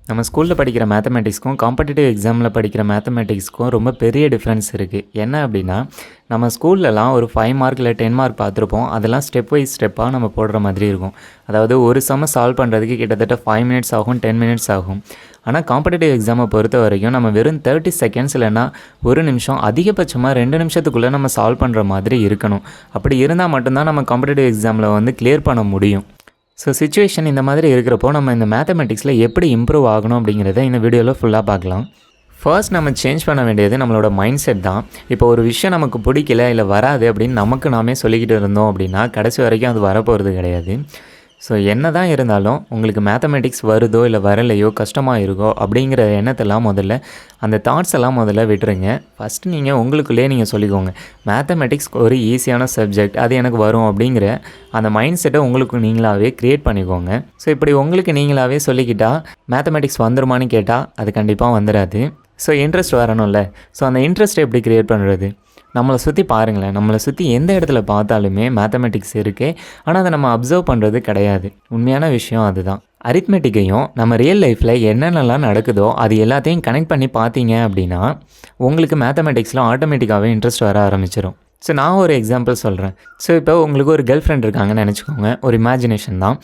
நம்ம ஸ்கூலில் படிக்கிற மேத்தமேட்டிக்ஸ்க்கும் காம்படிட்டிவ் எக்ஸாமில் படிக்கிற மேத்தமேட்டிக்ஸ்க்கும் ரொம்ப பெரிய டிஃப்ரென்ஸ் இருக்குது. என்ன அப்படின்னா, நம்ம ஸ்கூல்லலாம் ஒரு 5 மார்க் இல்லை 10 மார்க் பார்த்துருப்போம். அதெல்லாம் ஸ்டெப் வைஸ் ஸ்டெப்பாக நம்ம போடுற மாதிரி இருக்கும். அதாவது ஒரு சம்ம சால்வ் பண்ணுறதுக்கு கிட்டத்தட்ட 5 மினிட்ஸ் ஆகும், 10 மினிட்ஸ் ஆகும். ஆனால் காம்படிட்டிவ் எக்ஸாமை பொறுத்த வரைக்கும் நம்ம வெறும் 30 செகண்ட்ஸ் இல்லைன்னா 1 நிமிஷம், அதிகபட்சமாக 2 நிமிஷத்துக்குள்ளே நம்ம சால்வ் பண்ணுற மாதிரி இருக்கணும். அப்படி இருந்தால் மட்டும்தான் நம்ம காம்படிட்டிவ் எக்ஸாமில் வந்து கிளியர் பண்ண முடியும். ஸோ சிச்சுவேஷன் இந்த மாதிரி இருக்கிறப்போ நம்ம இந்த மேத்தமெட்டிக்ஸில் எப்படி இம்ப்ரூவ் ஆகணும் அப்படிங்கிறத இந்த வீடியோவில் ஃபுல்லாக பார்க்கலாம். ஃபர்ஸ்ட் நம்ம சேஞ்ச் பண்ண வேண்டியது நம்மளோட மைண்ட் செட் தான். இப்போ ஒரு விஷயம் நமக்கு பிடிக்கல இல்லை வராது அப்படின்னு நமக்கு நாமே சொல்லிக்கிட்டு இருந்தோம் அப்படின்னா கடைசி வரைக்கும் அது வரப்போகிறது கிடையாது. ஸோ என்ன தான் இருந்தாலும் உங்களுக்கு மேத்தமெட்டிக்ஸ் வருதோ இல்லை வரலையோ கஷ்டமாக இருக்கோ அப்படிங்கிற எண்ணத்தெல்லாம் முதல்ல அந்த தாட்ஸ் எல்லாம் முதல்ல விட்டுருங்க. ஃபஸ்ட்டு நீங்கள் உங்களுக்குள்ளே நீங்கள் சொல்லிக்கோங்க, மேத்தமெட்டிக்ஸ் ஒரு ஈஸியான சப்ஜெக்ட், அது எனக்கு வரும் அப்படிங்கிற அந்த மைண்ட் செட்டை உங்களுக்கு நீங்களாகவே க்ரியேட் பண்ணிக்கோங்க. ஸோ இப்படி உங்களுக்கு நீங்களாகவே சொல்லிக்கிட்டால் மேத்தமெட்டிக்ஸ் வந்துருமான்னு கேட்டால் அது கண்டிப்பாக வந்துடாது. ஸோ இன்ட்ரெஸ்ட் வரணும்ல. ஸோ அந்த இன்ட்ரெஸ்ட்டை எப்படி க்ரியேட் பண்ணுறது? நம்மளை சுற்றி பாருங்களேன், நம்மளை சுற்றி எந்த இடத்துல பார்த்தாலுமே மேத்தமெட்டிக்ஸ் இருக்குது. ஆனால் அதை நம்ம அப்சர்வ் பண்ணுறது கிடையாது. உண்மையான விஷயம் அதுதான். அரித்மெட்டிக்கையும் நம்ம ரியல் லைஃப்பில் என்னென்னலாம் நடக்குதோ அது எல்லாத்தையும் கனெக்ட் பண்ணி பார்த்தீங்க அப்படின்னா உங்களுக்கு மேத்தமெட்டிக்ஸில் ஆட்டோமேட்டிக்காகவே இன்ட்ரெஸ்ட் வர ஆரம்பிச்சிடும். ஸோ நான் ஒரு எக்ஸாம்பிள் சொல்கிறேன். ஸோ இப்போ உங்களுக்கு ஒரு கேர்ள் ஃப்ரெண்ட் இருக்காங்கன்னு நினச்சிக்கோங்க. ஒரு இமேஜினேஷன் தான்.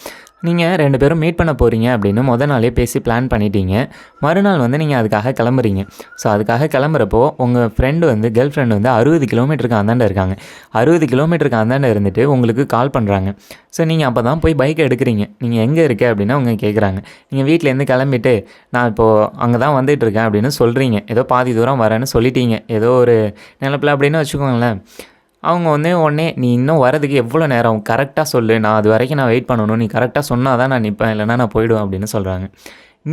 நீங்கள் 2 பேரும் மீட் பண்ண போகிறீங்க அப்படின்னு நாளே பேசி பிளான் பண்ணிட்டீங்க. மறுநாள் வந்து நீங்கள் அதுக்காக கிளம்புறீங்க. ஸோ அதுக்காக கிளம்புறப்போ உங்கள் ஃப்ரெண்டு வந்து கேர்ள் ஃப்ரெண்டு வந்து 60 கிலோமீட்டருக்கு அந்தாண்ட இருக்காங்க. 60 கிலோமீட்டருக்கு அந்தாண்ட இருந்துட்டு உங்களுக்கு கால் பண்ணுறாங்க. ஸோ நீங்கள் அப்போ தான் போய் பைக்கை எடுக்கிறீங்க. நீங்கள் எங்கே இருக்க அப்படின்னா அவங்க கேட்குறாங்க. நீங்கள் வீட்டிலேருந்து கிளம்பிட்டு நான் இப்போது அங்கே தான் வந்துட்டுருக்கேன் அப்படின்னு சொல்கிறீங்க. ஏதோ பாதி தூரம் வரேன்னு சொல்லிட்டீங்க, ஏதோ ஒரு நிலப்பில் அப்படின்னு வச்சுக்கோங்களேன். அவங்க வந்து உடனே நீ இன்னும் வரதுக்கு எவ்வளோ நேரம் கரெக்டாக சொல்லு, நான் அது வரைக்கும் நான் வெயிட் பண்ணணும், நீ கரெக்டாக சொன்னால் தான் நான் நிற்பேன், இல்லைனா நான் போயிடுவேன் அப்படின்னு சொல்கிறாங்க.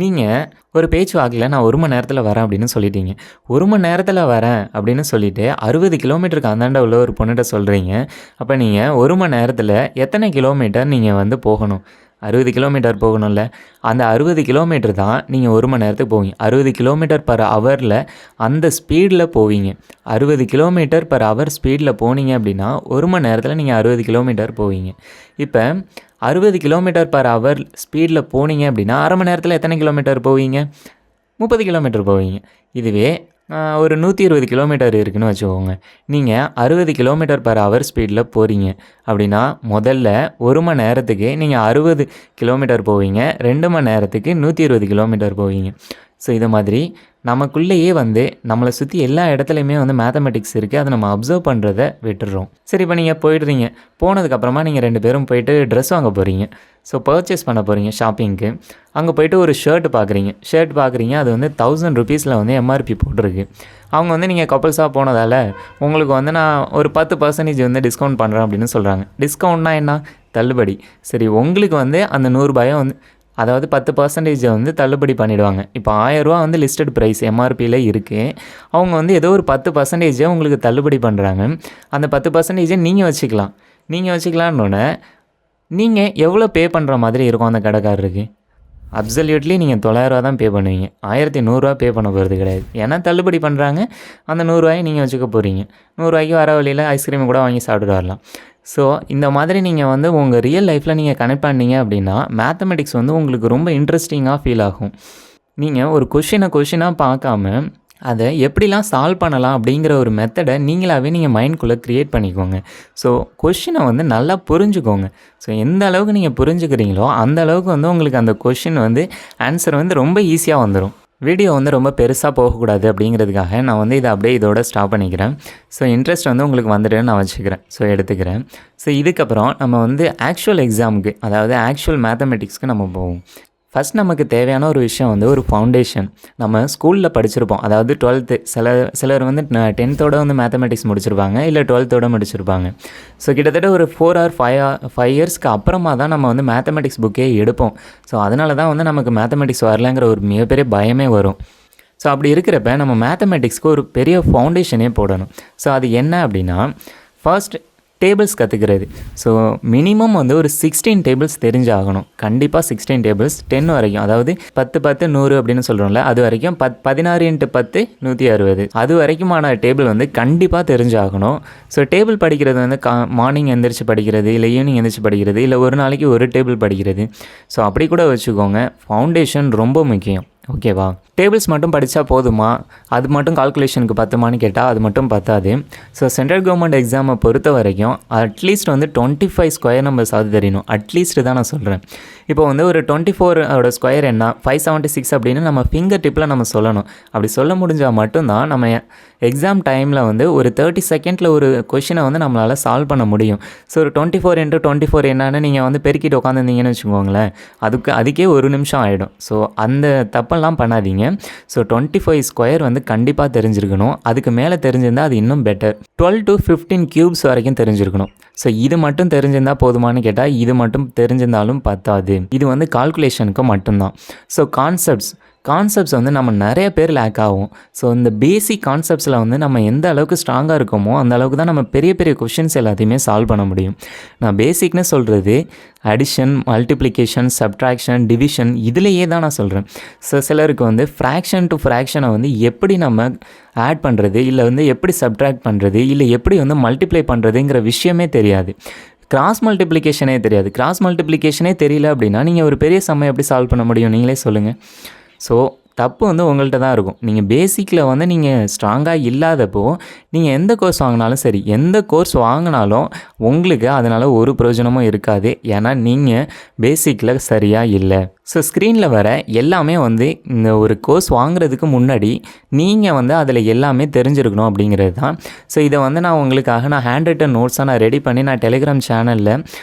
நீங்கள் ஒரு பேச்சு வாக்கில் நான் 1 மணி நேரத்தில் வரேன் அப்படின்னு சொல்லிட்டீங்க. 1 மணி நேரத்தில் வரேன் அப்படின்னு சொல்லிவிட்டு 60 கிலோமீட்டருக்கு அந்தாண்ட உள்ள ஒரு பொண்ணுகிட்ட சொல்கிறீங்க. அப்போ நீங்கள் 1 மணி நேரத்தில் எத்தனை கிலோமீட்டர் நீங்கள் வந்து போகணும்? 60 கிலோமீட்டர் போகணும்ல. அந்த 60 கிலோமீட்டர் தான் நீங்கள் 1 மணி நேரத்துக்கு போவீங்க. 60 கிலோமீட்டர் பர் ஹவரில் அந்த ஸ்பீடில் போவீங்க. 60 கிலோமீட்டர் பர் ஹவர் ஸ்பீடில் போனீங்க அப்படின்னா 1 மணி நேரத்தில் நீங்கள் 60 கிலோமீட்டர் போவீங்க. இப்போ 60 கிலோமீட்டர் பர் ஹவர் ஸ்பீடில் போனீங்க அப்படின்னா அரை மணி நேரத்தில் எத்தனை கிலோமீட்டர் போவீங்க? 30 கிலோமீட்டர் போவீங்க. இதுவே ஒரு 120 கிலோமீட்டர் இருக்குதுன்னு வச்சுக்கோங்க. நீங்கள் 60 கிலோமீட்டர் பர் ஹவர் ஸ்பீடில் போகிறீங்க அப்படின்னா முதல்ல 1 மணி நேரத்துக்கு நீங்கள் 60 கிலோமீட்டர் போவீங்க. 2 மணி நேரத்துக்கு 120 கிலோமீட்டர் போவீங்க. ஸோ இது மாதிரி நமக்குள்ளேயே வந்து நம்மளை சுற்றி எல்லா இடத்துலையுமே வந்து மேத்தமெட்டிக்ஸ் இருக்குது. அதை நம்ம அப்சர்வ் பண்ணுறதை விட்டுடுறோம். சரி, இப்போ நீங்கள் போயிடுறீங்க. போனதுக்கப்புறமா நீங்கள் 2 பேரும் போயிட்டு ட்ரெஸ் வாங்க போகிறீங்க. ஸோ பர்ச்சேஸ் பண்ண போகிறீங்க ஷாப்பிங்க்கு. அங்கே போய்ட்டு ஒரு ஷர்ட் பார்க்குறீங்க. அது வந்து 1000 ருபீஸில் வந்து எம்ஆர்பி போட்டிருக்கு. அவங்க வந்து நீங்கள் கப்பல்ஸாக போனதால் உங்களுக்கு வந்து நான் ஒரு 10% வந்து டிஸ்கவுண்ட் பண்ணுறேன் அப்படின்னு சொல்கிறாங்க. டிஸ்கவுண்ட்னா என்ன? தள்ளுபடி. சரி, உங்களுக்கு வந்து அந்த 100 ரூபாயை வந்து அதாவது 10% வந்து தள்ளுபடி பண்ணிவிடுவாங்க. இப்போ 1000 ரூபா வந்து லிஸ்டட் ப்ரைஸ் எம்ஆர்பியில் இருக்குது. அவங்க வந்து ஏதோ ஒரு 10% உங்களுக்கு தள்ளுபடி பண்ணுறாங்க. அந்த 10% நீங்கள் வச்சுக்கலான்னொன்னே நீங்கள் எவ்வளோ பே பண்ணுற மாதிரி இருக்கும் அந்த கடைக்காரருக்கு? அப்சல்யூட்லி நீங்கள் 900 ரூபா தான் பே பண்ணுவீங்க. 1100 ரூபா பே பண்ண போகிறது கிடையாது. ஏன்னா தள்ளுபடி பண்ணுறாங்க. அந்த 100 ரூபாயை நீங்கள் வச்சுக்க போகிறீங்க. 100 ரூபாய்க்கு வர வழியில் ஐஸ்கிரீம் கூட வாங்கி சாப்பிட்டுட்டு வரலாம். ஸோ இந்த மாதிரி நீங்கள் வந்து உங்கள் ரியல் லைஃப்பில் நீங்கள் கனெக்ட் பண்ணீங்க அப்படின்னா மேத்தமெட்டிக்ஸ் வந்து உங்களுக்கு ரொம்ப இன்ட்ரெஸ்டிங்காக ஃபீல் ஆகும். நீங்கள் ஒரு கொஷினாக பார்க்காம அதை எப்படிலாம் சால்வ் பண்ணலாம் அப்படிங்கிற ஒரு மெத்தடை நீங்களாகவே நீங்கள் மைண்ட்குள்ளே க்ரியேட் பண்ணிக்கோங்க. ஸோ கொஷினை வந்து நல்லா புரிஞ்சுக்கோங்க. ஸோ எந்த அளவுக்கு நீங்கள் புரிஞ்சுக்கிறீங்களோ அந்த அளவுக்கு வந்து உங்களுக்கு அந்த கொஷின் வந்து ஆன்சர் வந்து ரொம்ப ஈஸியாக வந்துடும். வீடியோ வந்து ரொம்ப பெருசாக போகக்கூடாது அப்படிங்கிறதுக்காக நான் வந்து இதை அப்படியே இதோட ஸ்டாப் பண்ணிக்கிறேன். ஸோ இன்ட்ரெஸ்ட் வந்து உங்களுக்கு வந்துட்டு நான் வச்சுக்கிறேன். ஸோ எடுத்துக்கிறேன். ஸோ இதுக்கப்புறம் நம்ம வந்து ஆக்சுவல் எக்ஸாமுக்கு, அதாவது ஆக்சுவல் மேத்தமெட்டிக்ஸ்க்கு நம்ம போவோம். ஃபஸ்ட் நமக்கு தேவையான ஒரு விஷயம் வந்து ஒரு ஃபவுண்டேஷன். நம்ம ஸ்கூலில் படிச்சிருப்போம். அதாவது 12th சிலர் வந்து 10th வந்து மேத்தமெட்டிக்ஸ் முடிச்சிருப்பாங்க, இல்லை 12th முடிச்சிருப்பாங்க. ஸோ கிட்டத்தட்ட ஒரு 4 or 5 இயர்ஸ்க்கு அப்புறமா தான் நம்ம வந்து மேத்தமெட்டிக்ஸ் புக்கே எடுப்போம். ஸோ அதனால தான் வந்து நமக்கு மேத்தமெட்டிக்ஸ் வரலங்கிற ஒரு மிகப்பெரிய பயமே வரும். ஸோ அப்படி இருக்கிறப்ப நம்ம மேத்தமெட்டிக்ஸ்க்கு ஒரு பெரிய ஃபவுண்டேஷனே போடணும். ஸோ அது என்ன அப்படின்னா, ஃபர்ஸ்ட் டேபிள்ஸ் கற்றுக்கிறது. ஸோ மினிமம் வந்து ஒரு 16 டேபிள்ஸ் தெரிஞ்சாகணும். கண்டிப்பாக 16 டேபிள்ஸ் 10 வரைக்கும், அதாவது 10 10 100 அப்படின்னு சொல்கிறோம்ல, அது வரைக்கும் 16 × 10 160 அது வரைக்குமான டேபிள் வந்து கண்டிப்பாக தெரிஞ்சாகணும். ஸோ டேபிள் படிக்கிறது வந்து மார்னிங் எந்திரிச்சு படிக்கிறது, இல்லை ஈவினிங் எந்திரிச்சு படிக்கிறது, இல்லை ஒரு நாளைக்கு ஒரு டேபிள் படிக்கிறது. ஸோ அப்படி கூட வச்சுக்கோங்க. ஃபவுண்டேஷன் ரொம்ப முக்கியம். ஓகேவா? டேபிள்ஸ் மட்டும் படித்தா போதுமா, அது மட்டும் கால்குலேஷனுக்கு பத்துமான்னு கேட்டால் அது மட்டும் பத்தாது. ஸோ சென்ட்ரல் கவர்மெண்ட் எக்ஸாமை பொறுத்த வரைக்கும் அட்லீஸ்ட் வந்து 25 ஸ்கொயர் நம்பர்ஸாவது தெரியணும். அட்லீஸ்ட்டு தான் நான் சொல்கிறேன். இப்போ வந்து ஒரு 24 ஸ்கொயர் என்ன 576 அப்படின்னு நம்ம ஃபிங்கர் டிப்பில் நம்ம சொல்லணும். அப்படி சொல்ல முடிஞ்சால் மட்டும்தான் நம்ம எக்ஸாம் டைமில் வந்து ஒரு 30 செகண்டில் ஒரு கொஷினை வந்து நம்மளால் சால்வ் பண்ண முடியும். ஸோ ஒரு 24 × 24 என்னன்னு நீங்கள் வந்து பெருக்கிட்டு உட்காந்துருந்தீங்கன்னு வச்சுக்கோங்களேன், அதுக்கே 1 நிமிஷம் ஆகிடும். ஸோ அந்த தப்பெல்லாம் பண்ணாதீங்க. ஸோ 25 ஸ்கொயர் வந்து கண்டிப்பாக தெரிஞ்சிருக்கணும். அதுக்கு மேலே தெரிஞ்சிருந்தால் அது இன்னும் பெட்டர். 12 to 15 கியூப்ஸ் வரைக்கும் தெரிஞ்சிருக்கணும். ஸோ இது மட்டும் தெரிஞ்சிருந்தால் போதுமானு கேட்டால் இது மட்டும் தெரிஞ்சிருந்தாலும் பத்தாது. இது வந்து கால்குலேஷனுக்கு மட்டும்தான். ஸோ கான்செப்ட்ஸ் வந்து நம்ம நிறைய பேர் லேக் ஆகும். ஸோ இந்த பேசிக் கான்செப்ட்ஸில் வந்து நம்ம எந்த அளவுக்கு ஸ்ட்ராங்காக இருக்கோமோ அந்த அளவுக்கு தான் நம்ம பெரிய பெரிய கொஷின்ஸ் எல்லாத்தையுமே சால்வ் பண்ண முடியும். நான் பேசிக்னு சொல்கிறது அடிஷன், மல்டிப்ளிகேஷன், சப்ட்ராக்ஷன், டிவிஷன் இதிலேயே தான் நான் சொல்கிறேன். ஸோ சிலருக்கு வந்து ஃப்ராக்ஷன் டு ஃப்ராக்ஷனை வந்து எப்படி நம்ம ஆட் பண்ணுறது, இல்லை வந்து எப்படி சப்ட்ராக்ட் பண்ணுறது, இல்லை எப்படி வந்து மல்டிப்ளை பண்ணுறதுங்கிற விஷயமே தெரியாது. கிராஸ் மல்டிப்ளிகேஷனே தெரியல அப்படின்னா நீங்கள் ஒரு பெரிய சம்மை எப்படி சால்வ் பண்ண முடியும்? நீங்களே சொல்லுங்கள். ஸோ தப்பு வந்து உங்கள்கிட்ட தான் இருக்கும். நீங்கள் பேசிக்கில் வந்து நீங்கள் ஸ்ட்ராங்காக இல்லாதப்போ நீங்கள் எந்த கோர்ஸ் வாங்கினாலும் சரி, எந்த கோர்ஸ் வாங்கினாலும் உங்களுக்கு அதனால் ஒரு பிரயோஜனமும் இருக்காது. ஏன்னா நீங்கள் பேசிக்கில் சரியாக இல்லை. ஸோ ஸ்க்ரீனில் வர எல்லாமே வந்து இந்த ஒரு கோர்ஸ் வாங்குறதுக்கு முன்னாடி நீங்கள் வந்து அதில் எல்லாமே தெரிஞ்சிருக்கணும் அப்படிங்கிறது தான். ஸோ இதை வந்து நான் உங்களுக்காக ஹேண்ட் ரிட்டன் நோட்ஸாக நான் ரெடி பண்ணி நான் டெலிகிராம் சேனலில்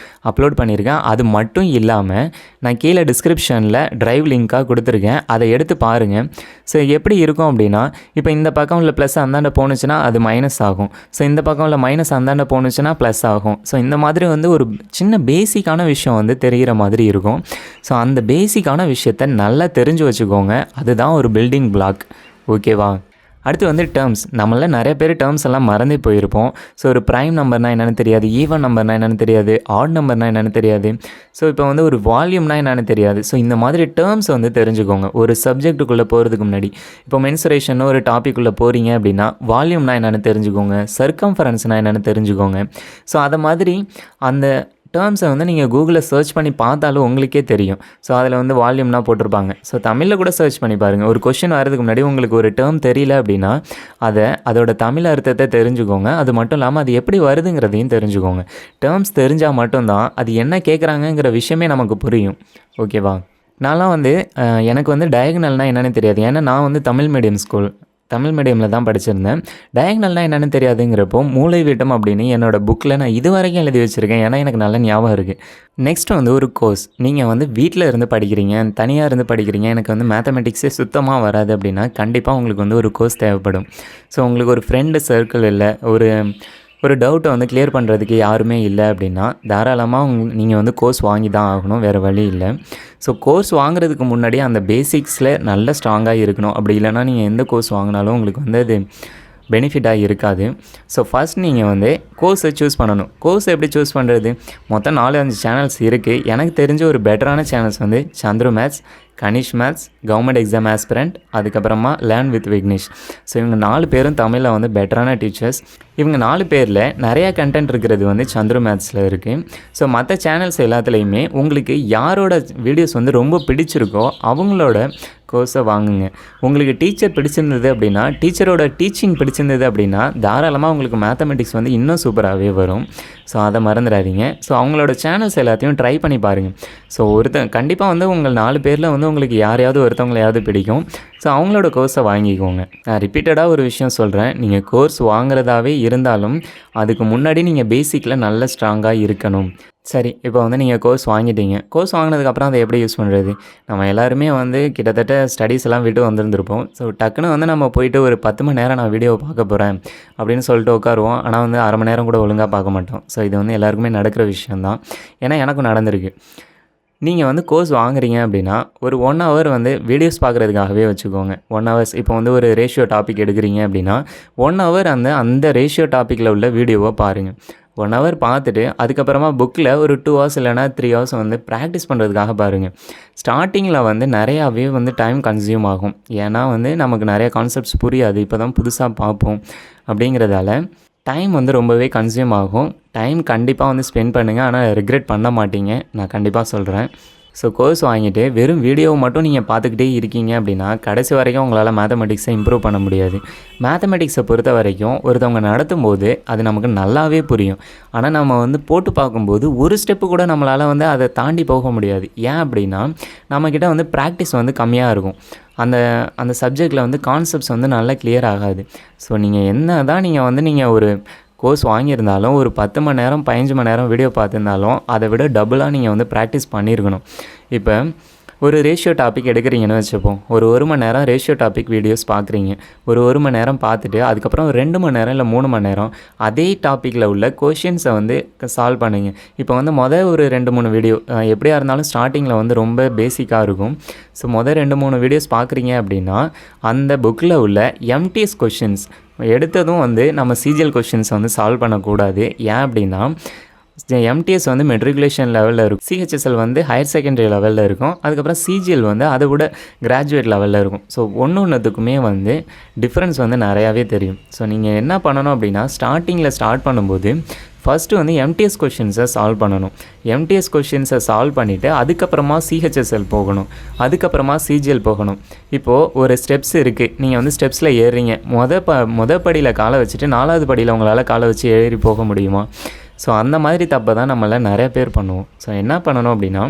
அப்லோட் பண்ணியிருக்கேன். அது மட்டும் இல்லாமல் நான் கீழே டிஸ்கிரிப்ஷனில் ட்ரைவ் லிங்காக கொடுத்துருக்கேன். அதை எடுத்து பாருங்கள். ஸோ எப்படி இருக்கும் அப்படின்னா, இப்போ இந்த பக்கம் உள்ள ப்ளஸ் அந்தாண்ட போணுச்சுன்னா அது மைனஸ் ஆகும். ஸோ இந்த பக்கம் உள்ள மைனஸ் அந்தாண்ட போணுச்சுன்னா ப்ளஸ் ஆகும். ஸோ இந்த மாதிரி வந்து ஒரு சின்ன பேசிக்கான விஷயம் வந்து தெரிகிற மாதிரி இருக்கும். ஸோ அந்த பேசிக்கான விஷயத்தை நல்லா தெரிஞ்சு வச்சுக்கோங்க. அதுதான் ஒரு பில்டிங் பிளாக். ஓகேவா? அடுத்து வந்து டேர்ம்ஸ். நம்மள நிறைய பேர் டேர்ம்ஸ் எல்லாம் மறந்தே போயிருப்போம். ஸோ ஒரு ப்ரைம் நம்பர்னால் என்னென்னு தெரியாது, ஈவன் நம்பர்னால் என்னென்னு தெரியாது, ஆட் நம்பர்னால் என்னென்னு தெரியாது. ஸோ இப்போ வந்து ஒரு வால்யூம்னா என்னென்னு தெரியாது. ஸோ இந்த மாதிரி டேர்ம்ஸ் வந்து தெரிஞ்சுக்கோங்க ஒரு சப்ஜெக்ட்டுக்குள்ளே போகிறதுக்கு முன்னாடி. இப்போ மென்சுரேஷன் ஒரு டாப்பிக்குள்ளே போகிறீங்க அப்படின்னா வால்யூம்னா என்னென்னு தெரிஞ்சுக்கோங்க, சர்க்கம்ஃபரன்ஸ்னால் என்னென்னு தெரிஞ்சுக்கோங்க. ஸோ அதை மாதிரி அந்த டேர்ம்ஸை வந்து நீங்கள் கூகுளில் சர்ச் பண்ணி பார்த்தாலும் உங்களுக்கே தெரியும். ஸோ அதில் வந்து வால்யூம்னா போட்டிருப்பாங்க. ஸோ தமிழில் கூட சர்ச் பண்ணி பாருங்கள். ஒரு கொஷின் வரதுக்கு முன்னாடி உங்களுக்கு ஒரு டேர்ம் தெரியல அப்படின்னா அதோட தமிழ் அர்த்தத்தை தெரிஞ்சுக்கோங்க. அது மட்டும் இல்லாமல் அது எப்படி வருதுங்கிறதையும் தெரிஞ்சுக்கோங்க. டேர்ம்ஸ் தெரிஞ்சால் மட்டும்தான் அது என்ன கேட்குறாங்கங்கிற விஷயமே நமக்கு புரியும். ஓகேவா? நான்லாம் வந்து எனக்கு வந்து டயகனல்னால் என்னென்னு தெரியாது. ஏன்னா நான் வந்து தமிழ் மீடியமில் தான் படிச்சிருந்தேன். டயகனல்னால் என்னென்னு தெரியாதுங்கிறப்போ மூளை வீட்டம் அப்படின்னு என்னோடய புக்கில் நான் இது வரைக்கும் எழுதி வச்சுருக்கேன். ஏன்னா எனக்கு நல்ல ஞாபகம் இருக்குது. நெக்ஸ்ட்டு வந்து ஒரு கோர்ஸ். நீங்கள் வந்து வீட்டில் இருந்து படிக்கிறீங்க, தனியாக இருந்து படிக்கிறீங்க, எனக்கு வந்து மேத்தமெட்டிக்ஸே சுத்தமாக வராது அப்படின்னா கண்டிப்பாக உங்களுக்கு வந்து ஒரு கோர்ஸ் தேவைப்படும். ஸோ உங்களுக்கு ஒரு ஃப்ரெண்டு சர்க்கிள் இல்லை, ஒரு டவுட்டை வந்து கிளியர் பண்ணுறதுக்கு யாருமே இல்லை அப்படின்னா தாராளமாக நீங்கள் வந்து கோர்ஸ் வாங்கி தான் ஆகணும். வேறு வழி இல்லை. ஸோ கோர்ஸ் வாங்குறதுக்கு முன்னாடி அந்த பேசிக்ஸில் நல்ல ஸ்ட்ராங்காக இருக்கணும். அப்படி இல்லைனா நீங்கள் எந்த கோர்ஸ் வாங்கினாலும் உங்களுக்கு வந்து அது பெனிஃபிட்டாக இருக்காது. ஸோ ஃபஸ்ட் நீங்கள் வந்து கோர்ஸை சூஸ் பண்ணணும். கோர்ஸ் எப்படி சூஸ் பண்ணுறது? மொத்தம் 4-5 சேனல்ஸ் இருக்குது. எனக்கு தெரிஞ்ச ஒரு பெட்டரான சேனல்ஸ் வந்து Chandru maths, Kanish maths, government exam aspirant, அதுக்கப்புறமா லேர்ன் வித் விக்னேஷ். ஸோ இவங்க 4 பேரும் தமிழில் வந்து பெட்டரான டீச்சர்ஸ். இவங்க 4 பேரில் நிறையா கண்டென்ட் இருக்கிறது வந்து சந்துரு மேத்ஸில் இருக்குது. ஸோ மற்ற சேனல்ஸ் எல்லாத்துலேயுமே உங்களுக்கு யாரோட வீடியோஸ் வந்து ரொம்ப பிடிச்சிருக்கோ அவங்களோட கோர்ஸை வாங்குங்க. உங்களுக்கு டீச்சர் பிடிச்சிருந்தது அப்படின்னா, டீச்சரோட டீச்சிங் பிடிச்சிருந்தது அப்படின்னா தாராளமாக உங்களுக்கு மேத்தமெட்டிக்ஸ் வந்து இன்னும் சூப்பராகவே வரும். ஸோ அதை மறந்துடாதீங்க. ஸோ அவங்களோட சேனல்ஸ் எல்லாத்தையும் ட்ரை பண்ணி பாருங்கள். ஸோ கண்டிப்பாக வந்து உங்கள் 4 பேரில் வந்து உங்களுக்கு யாரையாவது ஒருத்தவங்களையாவது பிடிக்கும். ஸோ அவங்களோட கோர்ஸை வாங்கிக்கோங்க. நான் ரிப்பீட்டடாக ஒரு விஷயம் சொல்கிறேன். நீங்கள் கோர்ஸ் வாங்குறதாவே இருந்தாலும் அதுக்கு முன்னாடி நீங்கள் பேசிக்கில் நல்ல ஸ்ட்ராங்காக இருக்கணும். சரி, இப்போ வந்து நீங்கள் கோர்ஸ் வாங்கிட்டீங்க. கோர்ஸ் வாங்கினதுக்கப்புறம் அதை எப்படி யூஸ் பண்ணுறது? நம்ம எல்லாருமே வந்து கிட்டத்தட்ட ஸ்டடீஸ் எல்லாம் விட்டு வந்திருந்திருப்போம். ஸோ டக்குன்னு வந்து நம்ம போயிட்டு ஒரு 10 மணி நேரம் நான் வீடியோ பார்க்க போகிறேன் அப்படின்னு சொல்லிட்டு உட்காருவோம். ஆனால் வந்து அரை மணி நேரம் கூட ஒழுங்காக பார்க்க மாட்டோம். ஸோ இது வந்து எல்லாருக்குமே நடக்கிற விஷயந்தான். ஏன்னா எனக்கும் நடந்திருக்கு. நீங்கள் வந்து கோர்ஸ் வாங்குறீங்க அப்படின்னா ஒரு 1 hour வந்து வீடியோஸ் பார்க்குறதுக்காகவே வச்சுக்கோங்க. 1 hours இப்போ வந்து ஒரு ரேஷியோ டாபிக் எடுக்கிறீங்க அப்படின்னா 1 hour அந்த ரேஷியோ டாப்பிக்கில் உள்ள வீடியோவை பாருங்கள். 1 hour பார்த்துட்டு அதுக்கப்புறமா புக்கில் ஒரு 2 hours இல்லைனா 3 hours வந்து ப்ராக்டிஸ் பண்ணுறதுக்காக பாருங்கள். ஸ்டார்டிங்கில் வந்து நிறையாவே வந்து டைம் கன்சியூம் ஆகும். ஏன்னா வந்து நமக்கு நிறைய கான்செப்ட்ஸ் புரியாது, இப்போ தான் புதுசாக பார்ப்போம். அப்படிங்கிறதால டைம் வந்து ரொம்பவே கன்சியூம் ஆகும். டைம் கண்டிப்பாக வந்து ஸ்பெண்ட் பண்ணுங்கள். ஆனால் ரிக்ரெட் பண்ண மாட்டீங்க, நான் கண்டிப்பாக சொல்கிறேன். ஸோ கோர்ஸ் வாங்கிட்டு வெறும் வீடியோவை மட்டும் நீங்கள் பார்த்துக்கிட்டே இருக்கீங்க அப்படின்னா கடைசி வரைக்கும் உங்களால் மேத்தமெட்டிக்ஸை இம்ப்ரூவ் பண்ண முடியாது. மேத்தமெட்டிக்ஸை பொறுத்த வரைக்கும் ஒருத்தவங்க நடத்தும் போது அது நமக்கு நல்லாவே புரியும். ஆனால் நம்ம போட்டு பார்க்கும்போது ஒரு ஸ்டெப்பு கூட நம்மளால் அதை தாண்டி போக முடியாது. ஏன் அப்படின்னா நம்மக்கிட்ட ப்ராக்டிஸ் கம்மியாக இருக்கும். அந்த அந்த சப்ஜெக்டில் கான்செப்ட்ஸ் நல்லா கிளியர் ஆகாது. ஸோ நீங்கள் என்ன தான் நீங்கள் ஒரு கோர்ஸ் வாங்கியிருந்தாலும் ஒரு 10 மணி நேரம் 15 மணி நேரம் வீடியோ பார்த்துருந்தாலும் அதை விட டபுளாக நீங்கள் ப்ராக்டிஸ் பண்ணியிருக்கணும். இப்போ ஒரு ரேஷியோ டாபிக் எடுக்கிறீங்கன்னு வச்சுப்போம். ஒரு மணி நேரம் ரேஷியோ டாபிக் வீடியோஸ் பார்க்குறீங்க. ஒரு மணி நேரம் பார்த்துட்டு அதுக்கப்புறம் 2 மணி நேரம் இல்லை 3 மணி நேரம் அதே டாப்பிக்கில் உள்ள கொஷின்ஸை சால்வ் பண்ணுங்க. இப்போ ஒரு 2-3 வீடியோ எப்படியா இருந்தாலும் ஸ்டார்டிங்கில் ரொம்ப பேசிக்காக இருக்கும். ஸோ 2-3 வீடியோஸ் பார்க்குறீங்க அப்படின்னா அந்த புக்கில் உள்ள எம்டிஎஸ் கொஷின்ஸ் எடுத்ததும் நம்ம சிஜிஎல் கொஷின்ஸை சால்வ் பண்ணக்கூடாது. ஏன் அப்படின்னா எம்டிஎஸ் மெட்ரிகுலேஷன் லெவலில் இருக்கும், சிஹெச்எஸ்எல் ஹையர் செகண்டரி லெவலில் இருக்கும், அதுக்கப்புறம் சிஜிஎல் அதை விட கிராஜுவேட் லெவலில் இருக்கும். ஸோ ஒன்றுத்துக்குமே டிஃப்ரென்ஸ் நிறையாவே தெரியும். ஸோ நீங்கள் என்ன பண்ணணும் அப்படின்னா ஸ்டார்டிங்கில் ஸ்டார்ட் பண்ணும்போது ஃபஸ்ட்டு எம்டிஎஸ் கொஷின்ஸை சால்வ் பண்ணணும். எம்டிஎஸ் கொஷின்ஸை சால்வ் பண்ணிவிட்டு அதுக்கப்புறமா சிஹெச்எஸ்எல் போகணும், அதுக்கப்புறமா சிஜிஎல் போகணும். இப்போது ஒரு ஸ்டெப்ஸ் இருக்குது, நீங்கள் ஸ்டெப்ஸில் ஏறுறீங்க. மொதல் படியில் காலை வச்சுட்டு 4வது படியில் உங்களால் காலை வச்சு ஏறி போக முடியுமா? ஸோ அந்த மாதிரி தப்பை தான் நம்மள நிறைய பேர் பண்ணுவோம். ஸோ என்ன பண்ணணும் அப்படின்னா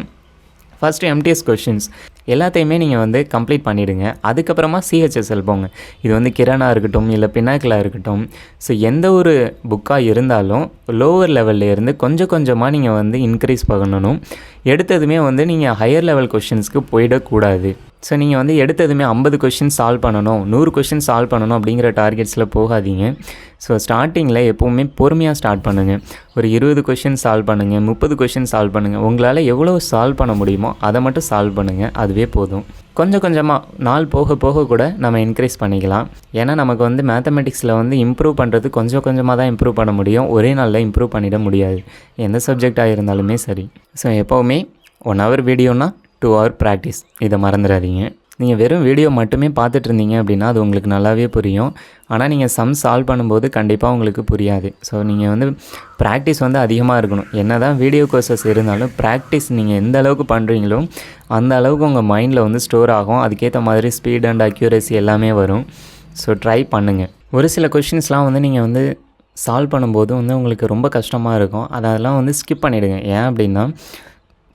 ஃபஸ்ட்டு எம்டிஎஸ் கொஷின்ஸ் எல்லாத்தையுமே நீங்கள் கம்ப்ளீட் பண்ணிவிடுங்க. அதுக்கப்புறமா சிஹெச்எஸ்எல் போங்க. இது கிரணாக இருக்கட்டும் இல்லை பினாக்கிளாக இருக்கட்டும், ஸோ எந்த ஒரு புக்காக இருந்தாலும் லோவர் லெவலில் இருந்து கொஞ்சம் கொஞ்சமாக நீங்கள் இன்க்ரீஸ் பண்ணணும். எடுத்ததுமே நீங்கள் ஹையர் லெவல் கொஷின்ஸ்க்கு போயிடக்கூடாது. ஸோ நீங்கள் எடுத்ததுமே 50 கொஷின் சால்வ் பண்ணணும், 100 கொஷின் சால்வ் பண்ணணும் அப்படிங்கிற டார்கெட்ஸில் போகாதீங்க. ஸோ ஸ்டார்டிங்கில் எப்போவுமே பொறுமையாக ஸ்டார்ட் பண்ணுங்கள். ஒரு 20 கொஷின் சால்வ் பண்ணுங்கள், 30 கொஷின் சால்வ் பண்ணுங்கள். உங்களால் எவ்வளோ சால்வ் பண்ண முடியுமோ அதை மட்டும் சால்வ் பண்ணுங்கள், அதுவே போதும். கொஞ்சம் கொஞ்சமாக நாள் போக போக கூட நம்ம இன்க்ரீஸ் பண்ணிக்கலாம். ஏன்னா நமக்கு மேத்தமெட்டிக்ஸில் இம்ப்ரூவ் பண்ணுறது கொஞ்சம் கொஞ்சமாக தான் இம்ப்ரூவ் பண்ண முடியும். ஒரே நாளில் இம்ப்ரூவ் பண்ணிட முடியாது, எந்த சப்ஜெக்டாக இருந்தாலுமே சரி. ஸோ எப்போவுமே 1 hour வீடியோனா 2 hour ப்ராக்டிஸ், இதை மறந்துடாதீங்க. நீங்கள் வெறும் வீடியோ மட்டுமே பார்த்துட்டு இருந்தீங்க அப்படின்னா அது உங்களுக்கு நல்லாவே புரியும். ஆனால் நீங்கள் சால்வ் பண்ணும்போது கண்டிப்பாக உங்களுக்கு புரியாது. ஸோ நீங்கள் ப்ராக்டிஸ் அதிகமாக இருக்கணும். என்ன தான் வீடியோ கோர்சஸ் இருந்தாலும் ப்ராக்டிஸ் நீங்கள் எந்த அளவுக்கு பண்ணுறீங்களோ அந்த அளவுக்கு உங்கள் மைண்டில் ஸ்டோர் ஆகும். அதுக்கேற்ற மாதிரி ஸ்பீட் அண்ட் அக்யூரசி எல்லாமே வரும். ஸோ ட்ரை பண்ணுங்கள். ஒரு சில கொஷின்ஸ்லாம் நீங்கள் சால்வ் பண்ணும்போது உங்களுக்கு ரொம்ப கஷ்டமாக இருக்கும். அதெல்லாம் ஸ்கிப் பண்ணிவிடுங்க. ஏன் அப்படின்னா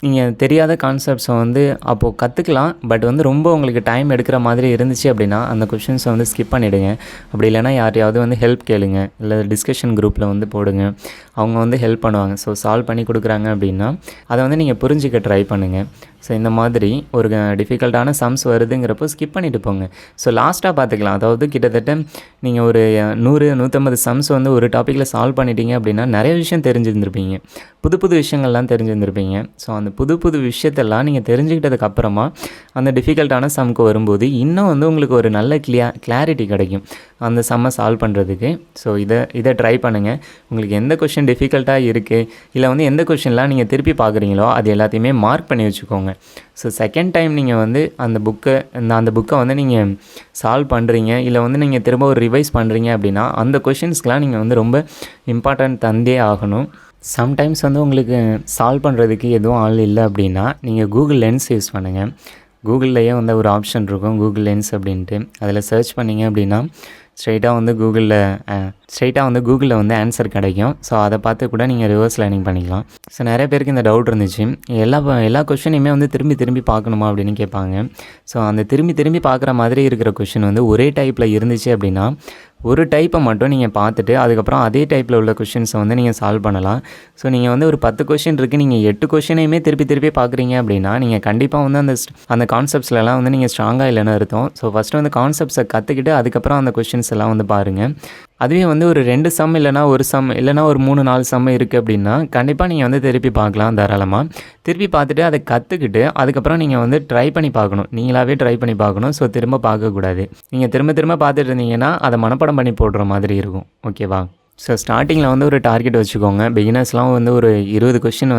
நீங்கள் தெரியாத கான்செப்ட்ஸை அப்போது கற்றுக்கலாம். பட் ரொம்ப உங்களுக்கு டைம் எடுக்கிற மாதிரி இருந்துச்சு அப்படின்னா அந்த கொஷின்ஸை ஸ்கிப் பண்ணிவிடுங்க. அப்படி இல்லைனா யாரையாவது ஹெல்ப் கேளுங்க, இல்லை டிஸ்கஷன் குரூப்பில் போடுங்க. அவங்க ஹெல்ப் பண்ணுவாங்க. ஸோ சால்வ் பண்ணி கொடுக்குறாங்க அப்படின்னா அதை நீங்கள் புரிஞ்சிக்க ட்ரை பண்ணுங்கள். ஸோ இந்த மாதிரி ஒரு டிஃபிகல்ட்டான சம்ஸ் வருதுங்கிறப்போ ஸ்கிப் பண்ணிவிட்டு போங்க. ஸோ லாஸ்ட்டாக பார்த்துக்கலாம். அதாவது கிட்டத்தட்ட நீங்கள் ஒரு 100-150 சம்ஸ் ஒரு டாப்பிக்கில் சால்வ் பண்ணிட்டீங்க அப்படின்னா நிறைய விஷயம் தெரிஞ்சிருந்துருப்பீங்க, புது புது விஷயங்கள்லாம் தெரிஞ்சிருந்துருப்பீங்க. ஸோ அந்த புது விஷயத்தெல்லாம் நீங்கள் தெரிஞ்சுக்கிட்டதுக்கப்புறமா அந்த டிஃபிகல்ட்டான சம்க்கு வரும்போது இன்னும் உங்களுக்கு ஒரு நல்ல கிளாரிட்டி கிடைக்கும் அந்த சம்மை சால்வ் பண்ணுறதுக்கு. ஸோ இதை ட்ரை பண்ணுங்கள். உங்களுக்கு எந்த கொஷின் டிஃபிகல்ட்டாக இருக்குது இல்லை எந்த கொஷின்லாம் நீங்கள் திருப்பி பார்க்குறீங்களோ அது எல்லாத்தையுமே மார்க் பண்ணி வச்சுக்கோங்க. ஸோ செகண்ட் டைம் நீங்கள் அந்த புக்கை நீங்கள் சால்வ் பண்ணுறீங்க இல்லை நீங்கள் திரும்ப ஒரு ரிவைஸ் பண்ணுறீங்க அப்படின்னா அந்த கொஷின்ஸ்க்கெலாம் நீங்கள் ரொம்ப இம்பார்ட்டன்ட் தந்தே ஆகணும். சம்டைம்ஸ் உங்களுக்கு சால்வ் பண்ணுறதுக்கு எதுவும் ஆள் இல்லை அப்படின்னா நீங்கள் கூகுள் லென்ஸ் யூஸ் பண்ணுங்கள். கூகுள்லேயே ஒரு ஆப்ஷன் இருக்கும் கூகுள் லென்ஸ் அப்படின்ட்டு. அதில் சர்ச் பண்ணிங்க அப்படின்னா ஸ்ட்ரைட்டாக கூகுளில் ஆன்சர் கிடைக்கும். ஸோ அதை பார்த்து கூட நீங்கள் ரிவர்ஸ் லேர்னிங் பண்ணிக்கலாம். ஸோ நிறைய பேருக்கு இந்த டவுட் இருந்துச்சு, எல்லா கொஷினையுமே திரும்பி பார்க்கணுமா அப்படின்னு கேட்பாங்க. ஸோ அந்த திரும்பி பார்க்குற மாதிரி இருக்கிற கொஷின் ஒரே டைப்பில் இருந்துச்சு அப்படின்னா ஒரு டைப்பை மட்டும் நீங்கள் பார்த்துட்டு அதுக்கப்புறம் அதே டைப்பில் உள்ள கொஷின்ஸை நீங்கள் சால்வ் பண்ணலாம். ஸோ நீங்கள் ஒரு 10 கொஷின் இருக்குது, நீங்கள் 8 கொஷினையுமே திருப்பி பார்க்குறீங்க அப்படின்னா நீங்கள் கண்டிப்பாக அந்த கான்செப்ட்ஸ்லாம் நீங்கள் ஸ்ட்ராங்காக இல்லைன்னு அர்த்தம். ஸோ ஃபஸ்ட்டு கான்செப்ட்ஸை கற்றுக்கிட்டு அதுக்கப்புறம் அந்த கொஷின்ஸ் எல்லாம் பாருங்கள். அதுவே ஒரு 2 சம் இல்லைனா ஒரு சம் இல்லைனா ஒரு 3-4 சம் இருக்குது அப்படின்னா கண்டிப்பாக நீங்கள் திருப்பி பார்க்கலாம் தாராளமாக. திருப்பி பார்த்துட்டு அதை கற்றுக்கிட்டு அதுக்கப்புறம் நீங்கள் ட்ரை பண்ணி பார்க்கணும், நீங்களாகவே ட்ரை பண்ணி பார்க்கணும். ஸோ திரும்ப பார்க்கக்கூடாது. நீங்கள் திரும்ப பார்த்துட்டு இருந்தீங்கன்னா அதை மனப்பாடம் பண்ணி போடுற மாதிரி இருக்கும். ஓகேவா? ஸோ ஸ்டார்டிங்கில் ஒரு டார்கெட் வச்சுக்கோங்க. பிகினர்ஸ்லாம் ஒரு 20 கொஷின்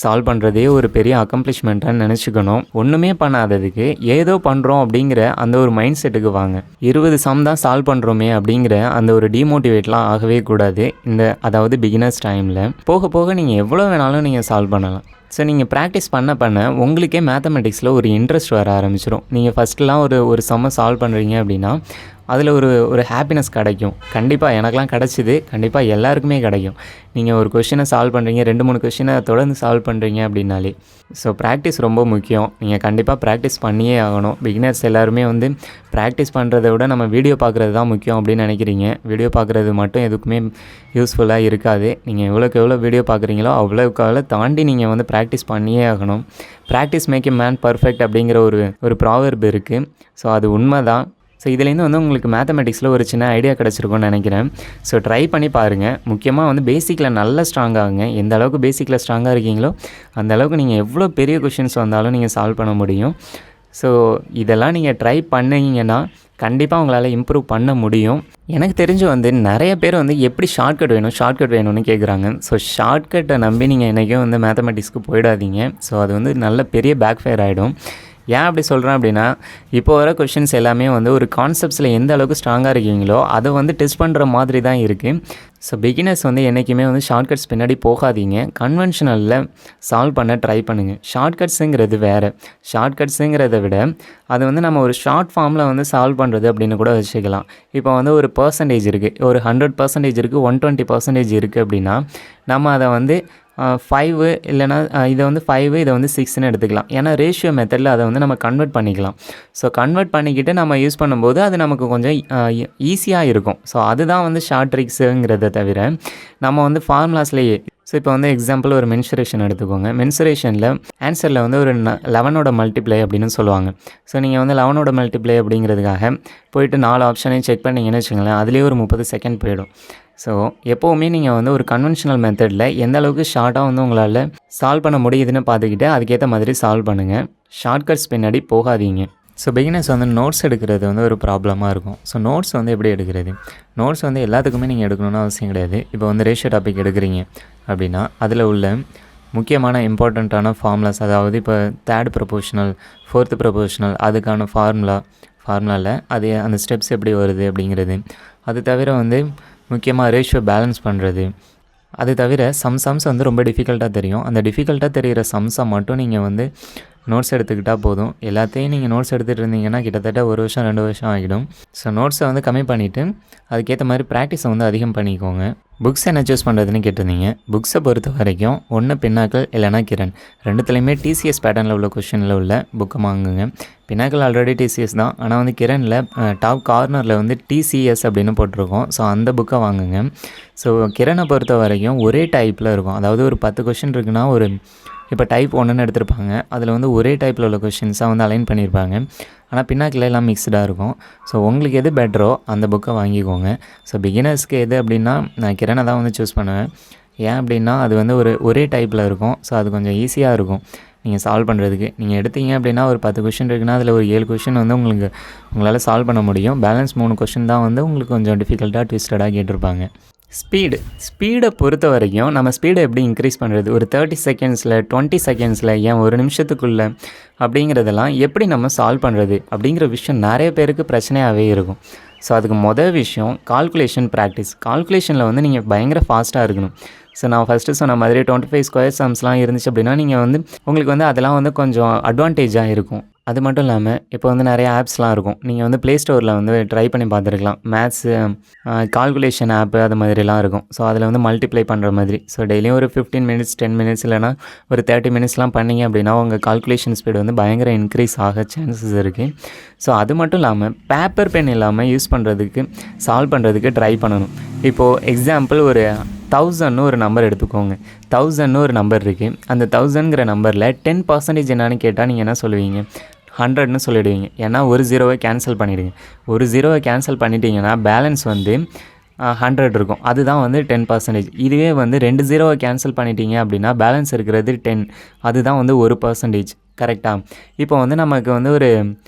சால்வ் பண்ணுறதே ஒரு பெரிய அக்கம்ப்ளிஷ்மெண்ட்டாக நினச்சிக்கணும். ஒன்றுமே பண்ணாததுக்கு ஏதோ பண்ணுறோம் அப்படிங்கிற அந்த ஒரு மைண்ட் செட்டுக்கு வாங்க. 20 சம் தான் சால்வ் பண்ணுறோமே அப்படிங்கிற அந்த ஒரு டிமோட்டிவேட்லாம் ஆகவே கூடாது. அதாவது பிகினர்ஸ் டைமில் போக போக நீங்கள் எவ்வளோ வேணாலும் நீங்கள் சால்வ் பண்ணலாம். ஸோ நீங்கள் ப்ராக்டிஸ் பண்ண உங்களுக்கே மேத்தமெட்டிக்ஸில் ஒரு இன்ட்ரெஸ்ட் வர ஆரம்பிச்சிடும். நீங்கள் ஃபஸ்ட்டுலாம் ஒரு சம்ம சால்வ் பண்ணுறீங்க அப்படின்னா அதில் ஒரு ஹாப்பினஸ் கிடைக்கும். கண்டிப்பாக எனக்கெலாம் கிடச்சிது, கண்டிப்பாக எல்லாருக்குமே கிடைக்கும். நீங்கள் ஒரு கொஷினை சால்வ் பண்ணுறீங்க, 2-3 கொஷினை தொடர்ந்து சால்வ் பண்ணுறீங்க அப்படின்னாலே. ஸோ ப்ராக்டிஸ் ரொம்ப முக்கியம். நீங்கள் கண்டிப்பாக ப்ராக்டிஸ் பண்ணியே ஆகணும். பிகினர்ஸ் எல்லாருமே வந்து ப்ராக்டிஸ் பண்ணுறத விட நம்ம வீடியோ பார்க்குறது தான் முக்கியம் அப்படின்னு நினைக்கிறீங்க. வீடியோ பார்க்குறது மட்டும் எதுக்குமே யூஸ்ஃபுல்லாக இருக்காது. நீங்கள் எவ்வளோக்கு எவ்வளோ வீடியோ பார்க்குறீங்களோ அவ்வளோக்கு தாண்டி நீங்கள் வந்து ப்ராக்டிஸ் பண்ணியே ஆகணும். Practice make a man perfect அப்படிங்கிற ஒரு ப்ராவர்ப் இருக்குது. ஸோ அது உண்மை தான். ஸோ இதுலேருந்து வந்து உங்களுக்கு மேத்தமெட்டிக்ஸில் ஒரு சின்ன ஐடியா கிடச்சிருக்கும்னு நினைக்கிறேன். ஸோ ட்ரை பண்ணி பாருங்கள். முக்கியமாக வந்து பேசிக்கில் நல்லா ஸ்ட்ராங்காகுங்க. எந்த அளவுக்கு பேசிக்கில் ஸ்ட்ராங்காக இருக்கீங்களோ அந்த அளவுக்கு நீங்கள் எவ்வளோ பெரிய கொஷின்ஸ் வந்தாலும் நீங்கள் சால்வ் பண்ண முடியும். ஸோ இதெல்லாம் நீங்கள் ட்ரை பண்ணிங்கன்னா கண்டிப்பாக உங்களால் இம்ப்ரூவ் பண்ண முடியும். எனக்கு தெரிஞ்சு வந்து நிறைய பேர் வந்து எப்படி ஷார்ட்கட் வேணும்னு கேட்குறாங்க. ஸோ ஷார்ட்கட்டை நம்பி நீங்கள் என்றைக்கும் வந்து மேத்தமெட்டிக்ஸ்க்கு போயிடாதீங்க. ஸோ அது வந்து நல்ல பெரிய பேக் ஃபயர் ஆகிடும். ஏன் அப்படி சொல்கிறேன் அப்படின்னா, இப்போ வர கொஷின்ஸ் எல்லாமே வந்து ஒரு கான்செப்ட்ஸில் எந்த அளவுக்கு ஸ்ட்ராங்காக இருக்கீங்களோ அதை வந்து டெஸ்ட் பண்ணுற மாதிரி தான் இருக்குது. ஸோ பிகினர்ஸ் வந்து என்றைக்குமே வந்து ஷார்ட்கட்ஸ் பின்னாடி போகாதீங்க. கன்வென்ஷனலில் சால்வ் பண்ண ட்ரை பண்ணுங்கள். ஷார்ட்கட்ஸுங்கிறது வேறு. ஷார்ட்கட்ஸுங்கிறத விட அது வந்து நம்ம ஒரு ஷார்ட் ஃபார்மில் வந்து சால்வ் பண்ணுறது அப்படின்னு கூட வச்சுக்கலாம். இப்போ வந்து ஒரு பர்சன்டேஜ் இருக்குது, ஒரு 100% இருக்குது, 120% இருக்குது அப்படின்னா நம்ம அதை வந்து 5 இல்லைனா இதை வந்து 5 இதை வந்து 6ன்னு எடுத்துக்கலாம். ஏன்னா ரேஷியோ மெத்தடில் அதை வந்து நம்ம கன்வெர்ட் பண்ணிக்கலாம். ஸோ கன்வெர்ட் பண்ணிக்கிட்டு நம்ம யூஸ் பண்ணும்போது அது நமக்கு கொஞ்சம் ஈஸியாக இருக்கும். ஸோ அதுதான் வந்து ஷார்ட் ட்ரிக்ஸுங்கிறத தவிர நம்ம வந்து ஃபார்முலாஸ்லேயே. ஸோ இப்போ வந்து எக்ஸாம்பிள் ஒரு மென்சுரேஷன் எடுத்துக்கோங்க. மென்சுரேஷனில் ஆன்சரில் வந்து ஒரு 11ஓட மல்டிப்ளை அப்படின்னு சொல்லுவாங்க. ஸோ நீங்கள் வந்து 11ஓட மல்டிப்ளை அப்படிங்கிறதுக்காக போயிட்டு 4 ஆப்ஷனையும் செக் பண்ணிங்கன்னு வச்சுக்கோங்களேன், அதுலேயே ஒரு 30 செகண்ட் போயிடும். ஸோ எப்போவுமே நீங்கள் வந்து ஒரு கன்வென்ஷனல் மெத்தடில் எந்த அளவுக்கு ஷார்ட்டாக வந்து உங்களால் சால்வ் பண்ண முடியுதுன்னு பார்த்துக்கிட்டு அதுக்கேற்ற மாதிரி சால்வ் பண்ணுங்கள். ஷார்ட்கட்ஸ் பின்னாடி போகாதீங்க. ஸோ பிகினர்ஸ் வந்து நோட்ஸ் எடுக்கிறது வந்து ஒரு ப்ராப்ளமாக இருக்கும். ஸோ நோட்ஸ் வந்து எப்படி எடுக்கிறது? நோட்ஸ் வந்து எல்லாத்துக்குமே நீங்கள் எடுக்கணும்னு அவசியம் கிடையாது. இப்போ வந்து ரேஷியோ டாபிக் எடுக்கிறீங்க அப்படின்னா அதில் உள்ள முக்கியமான இம்பார்ட்டண்ட்டான ஃபார்முலாஸ், அதாவது இப்போ 3rd ப்ரொபோஷனல், 4th ப்ரொபோஷனல், அதுக்கான ஃபார்முலாவில் அது அந்த ஸ்டெப்ஸ் எப்படி வருது அப்படிங்கிறது. அது தவிர வந்து முக்கியமாக ரேஷியோ பேலன்ஸ் பண்ணுறது. அது தவிர சம்ஸ் வந்து ரொம்ப டிஃபிகல்ட்டாக தெரியும். அந்த டிஃபிகல்ட்டாக தெரிகிற சம்ஸை மட்டும் நீங்கள் வந்து நோட்ஸ் எடுத்துக்கிட்டால் போதும். எல்லாத்தையும் நீங்கள் நோட்ஸ் எடுத்துகிட்டு இருந்தீங்கன்னா கிட்டத்தட்ட 1 வருஷம் 2 வருஷம் ஆகிடும். ஸோ நோட்ஸை வந்து கம்மி பண்ணிவிட்டு அதுக்கேற்ற மாதிரி ப்ராக்டிஸை வந்து அதிகம் பண்ணிக்கோங்க. புக்ஸ் என்ன சூஸ் பண்ணுறதுன்னு கேட்டிருந்தீங்க. புக்ஸை பொறுத்த வரைக்கும் ஒன்று பின்னாக்கள் இல்லைனா கிரண், ரெண்டுத்துலேயுமே டிசிஎஸ் பேட்டர்னில் உள்ள கொஷினில் உள்ள புக்கை வாங்குங்க. பின்னாக்கள் ஆல்ரெடி டிசிஎஸ் தான், ஆனால் வந்து கிரணில் டாப் கார்னரில் வந்து டிசிஎஸ் அப்படின்னு போட்டிருக்கோம். ஸோ அந்த புக்கை வாங்குங்க. ஸோ கிரணை பொறுத்த வரைக்கும் ஒரே டைப்பில் இருக்கும். அதாவது ஒரு 10 கொஷின் இருக்குன்னா இப்போ டைப் 1ன்னு எடுத்திருப்பாங்க, அதில் வந்து ஒரே டைப்பில் உள்ள கொஷின்ஸாக வந்து அலைன் பண்ணியிருப்பாங்க. ஆனால் பின்னாக்கில் எல்லாம் மிக்ஸ்டாக இருக்கும். ஸோ உங்களுக்கு எது பெட்டரோ அந்த புக்கை வாங்கிக்கோங்க. ஸோ பிகினர்ஸ்க்கு எது அப்படின்னா நான் கிரணை தான் வந்து சூஸ் பண்ணுவேன். ஏன் அப்படின்னா அது வந்து ஒரே டைப்பில் இருக்கும். ஸோ அது கொஞ்சம் ஈஸியாக இருக்கும் நீங்கள் சால்வ் பண்ணுறதுக்கு. நீங்கள் எடுத்தீங்க அப்படின்னா ஒரு 10 கொஷின் இருக்குன்னா அதில் ஒரு 7 கொஷின் வந்து உங்களால் சால்வ் பண்ண முடியும். பேலன்ஸ் 3 கொஷின் தான் வந்து உங்களுக்கு கொஞ்சம் டிஃபிகல்ட்டாக ட்விஸ்டடாக கேட்டிருப்பாங்க. ஸ்பீடை பொறுத்த வரைக்கும் நம்ம ஸ்பீடை எப்படி இன்க்ரீஸ் பண்ணுறது, ஒரு 30 செகண்ட்ஸில் 20 செகண்ட்ஸில் ஏன் 1 நிமிஷத்துக்குள்ளே அப்படிங்கிறதெல்லாம் எப்படி நம்ம சால்வ் பண்ணுறது அப்படிங்கிற விஷயம் நிறைய பேருக்கு பிரச்சனையாகவே இருக்கும். ஸோ அதுக்கு மொதல் விஷயம் கால்குலேஷன் ப்ராக்டிஸ். கால்குலேஷனில் வந்து நீங்கள் பயங்கர ஃபாஸ்ட்டாக இருக்கணும். ஸோ நான் ஃபஸ்ட்டு சொன்ன மாதிரி 25 ஸ்கொயர் சம்ஸ்லாம் இருந்துச்சு அப்படின்னா நீங்கள் வந்து உங்களுக்கு வந்து அதெல்லாம் வந்து கொஞ்சம் அட்வான்டேஜாக இருக்கும். அது மட்டும் இல்லாமல் இப்போ வந்து நிறைய ஆப்ஸ்லாம் இருக்கும். நீங்கள் வந்து ப்ளே ஸ்டோரில் வந்து ட்ரை பண்ணி பார்த்துருக்கலாம். மேத்ஸு கால்குலேஷன் ஆப்பு அது மாதிரிலாம் இருக்கும். ஸோ அதில் வந்து மல்டிப்ளை பண்ணுற மாதிரி. ஸோ டெய்லியும் ஒரு 15 மினிட்ஸ் 10 மினிட்ஸ் இல்லைனா ஒரு 30 மினிட்ஸ்லாம் பண்ணிங்க அப்படின்னா உங்கள் கால்குலேஷன் ஸ்பீடு வந்து பயங்கர இன்க்ரீஸ் ஆக சான்சஸ் இருக்குது. ஸோ அது மட்டும் இல்லாமல் பேப்பர் பென் இல்லாமல் யூஸ் பண்ணுறதுக்கு சால்வ் பண்ணுறதுக்கு ட்ரை பண்ணணும். இப்போது எக்ஸாம்பிள் ஒரு 1000ன்னு ஒரு நம்பர் எடுத்துக்கோங்க. 1000ன்னு ஒரு நம்பர் இருக்குது. அந்த 1000ங்கிற நம்பரில் 10% என்னன்னு கேட்டால் நீங்கள் என்ன சொல்லுவீங்க? 100ன்னு சொல்லிவிடுவீங்க. ஏன்னா ஒரு 0வை கேன்சல் பண்ணிவிடுங்க. ஒரு 0வை கேன்சல் பண்ணிட்டீங்கன்னா பேலன்ஸ் வந்து 100 இருக்கும். அதுதான் வந்து 10%. இதுவே வந்து 2 0வை கேன்சல் பண்ணிட்டீங்க அப்படின்னா பேலன்ஸ் இருக்கிறது 10. அதுதான் வந்து 1%. கரெக்டாக? இப்போ வந்து நமக்கு வந்து ஒரு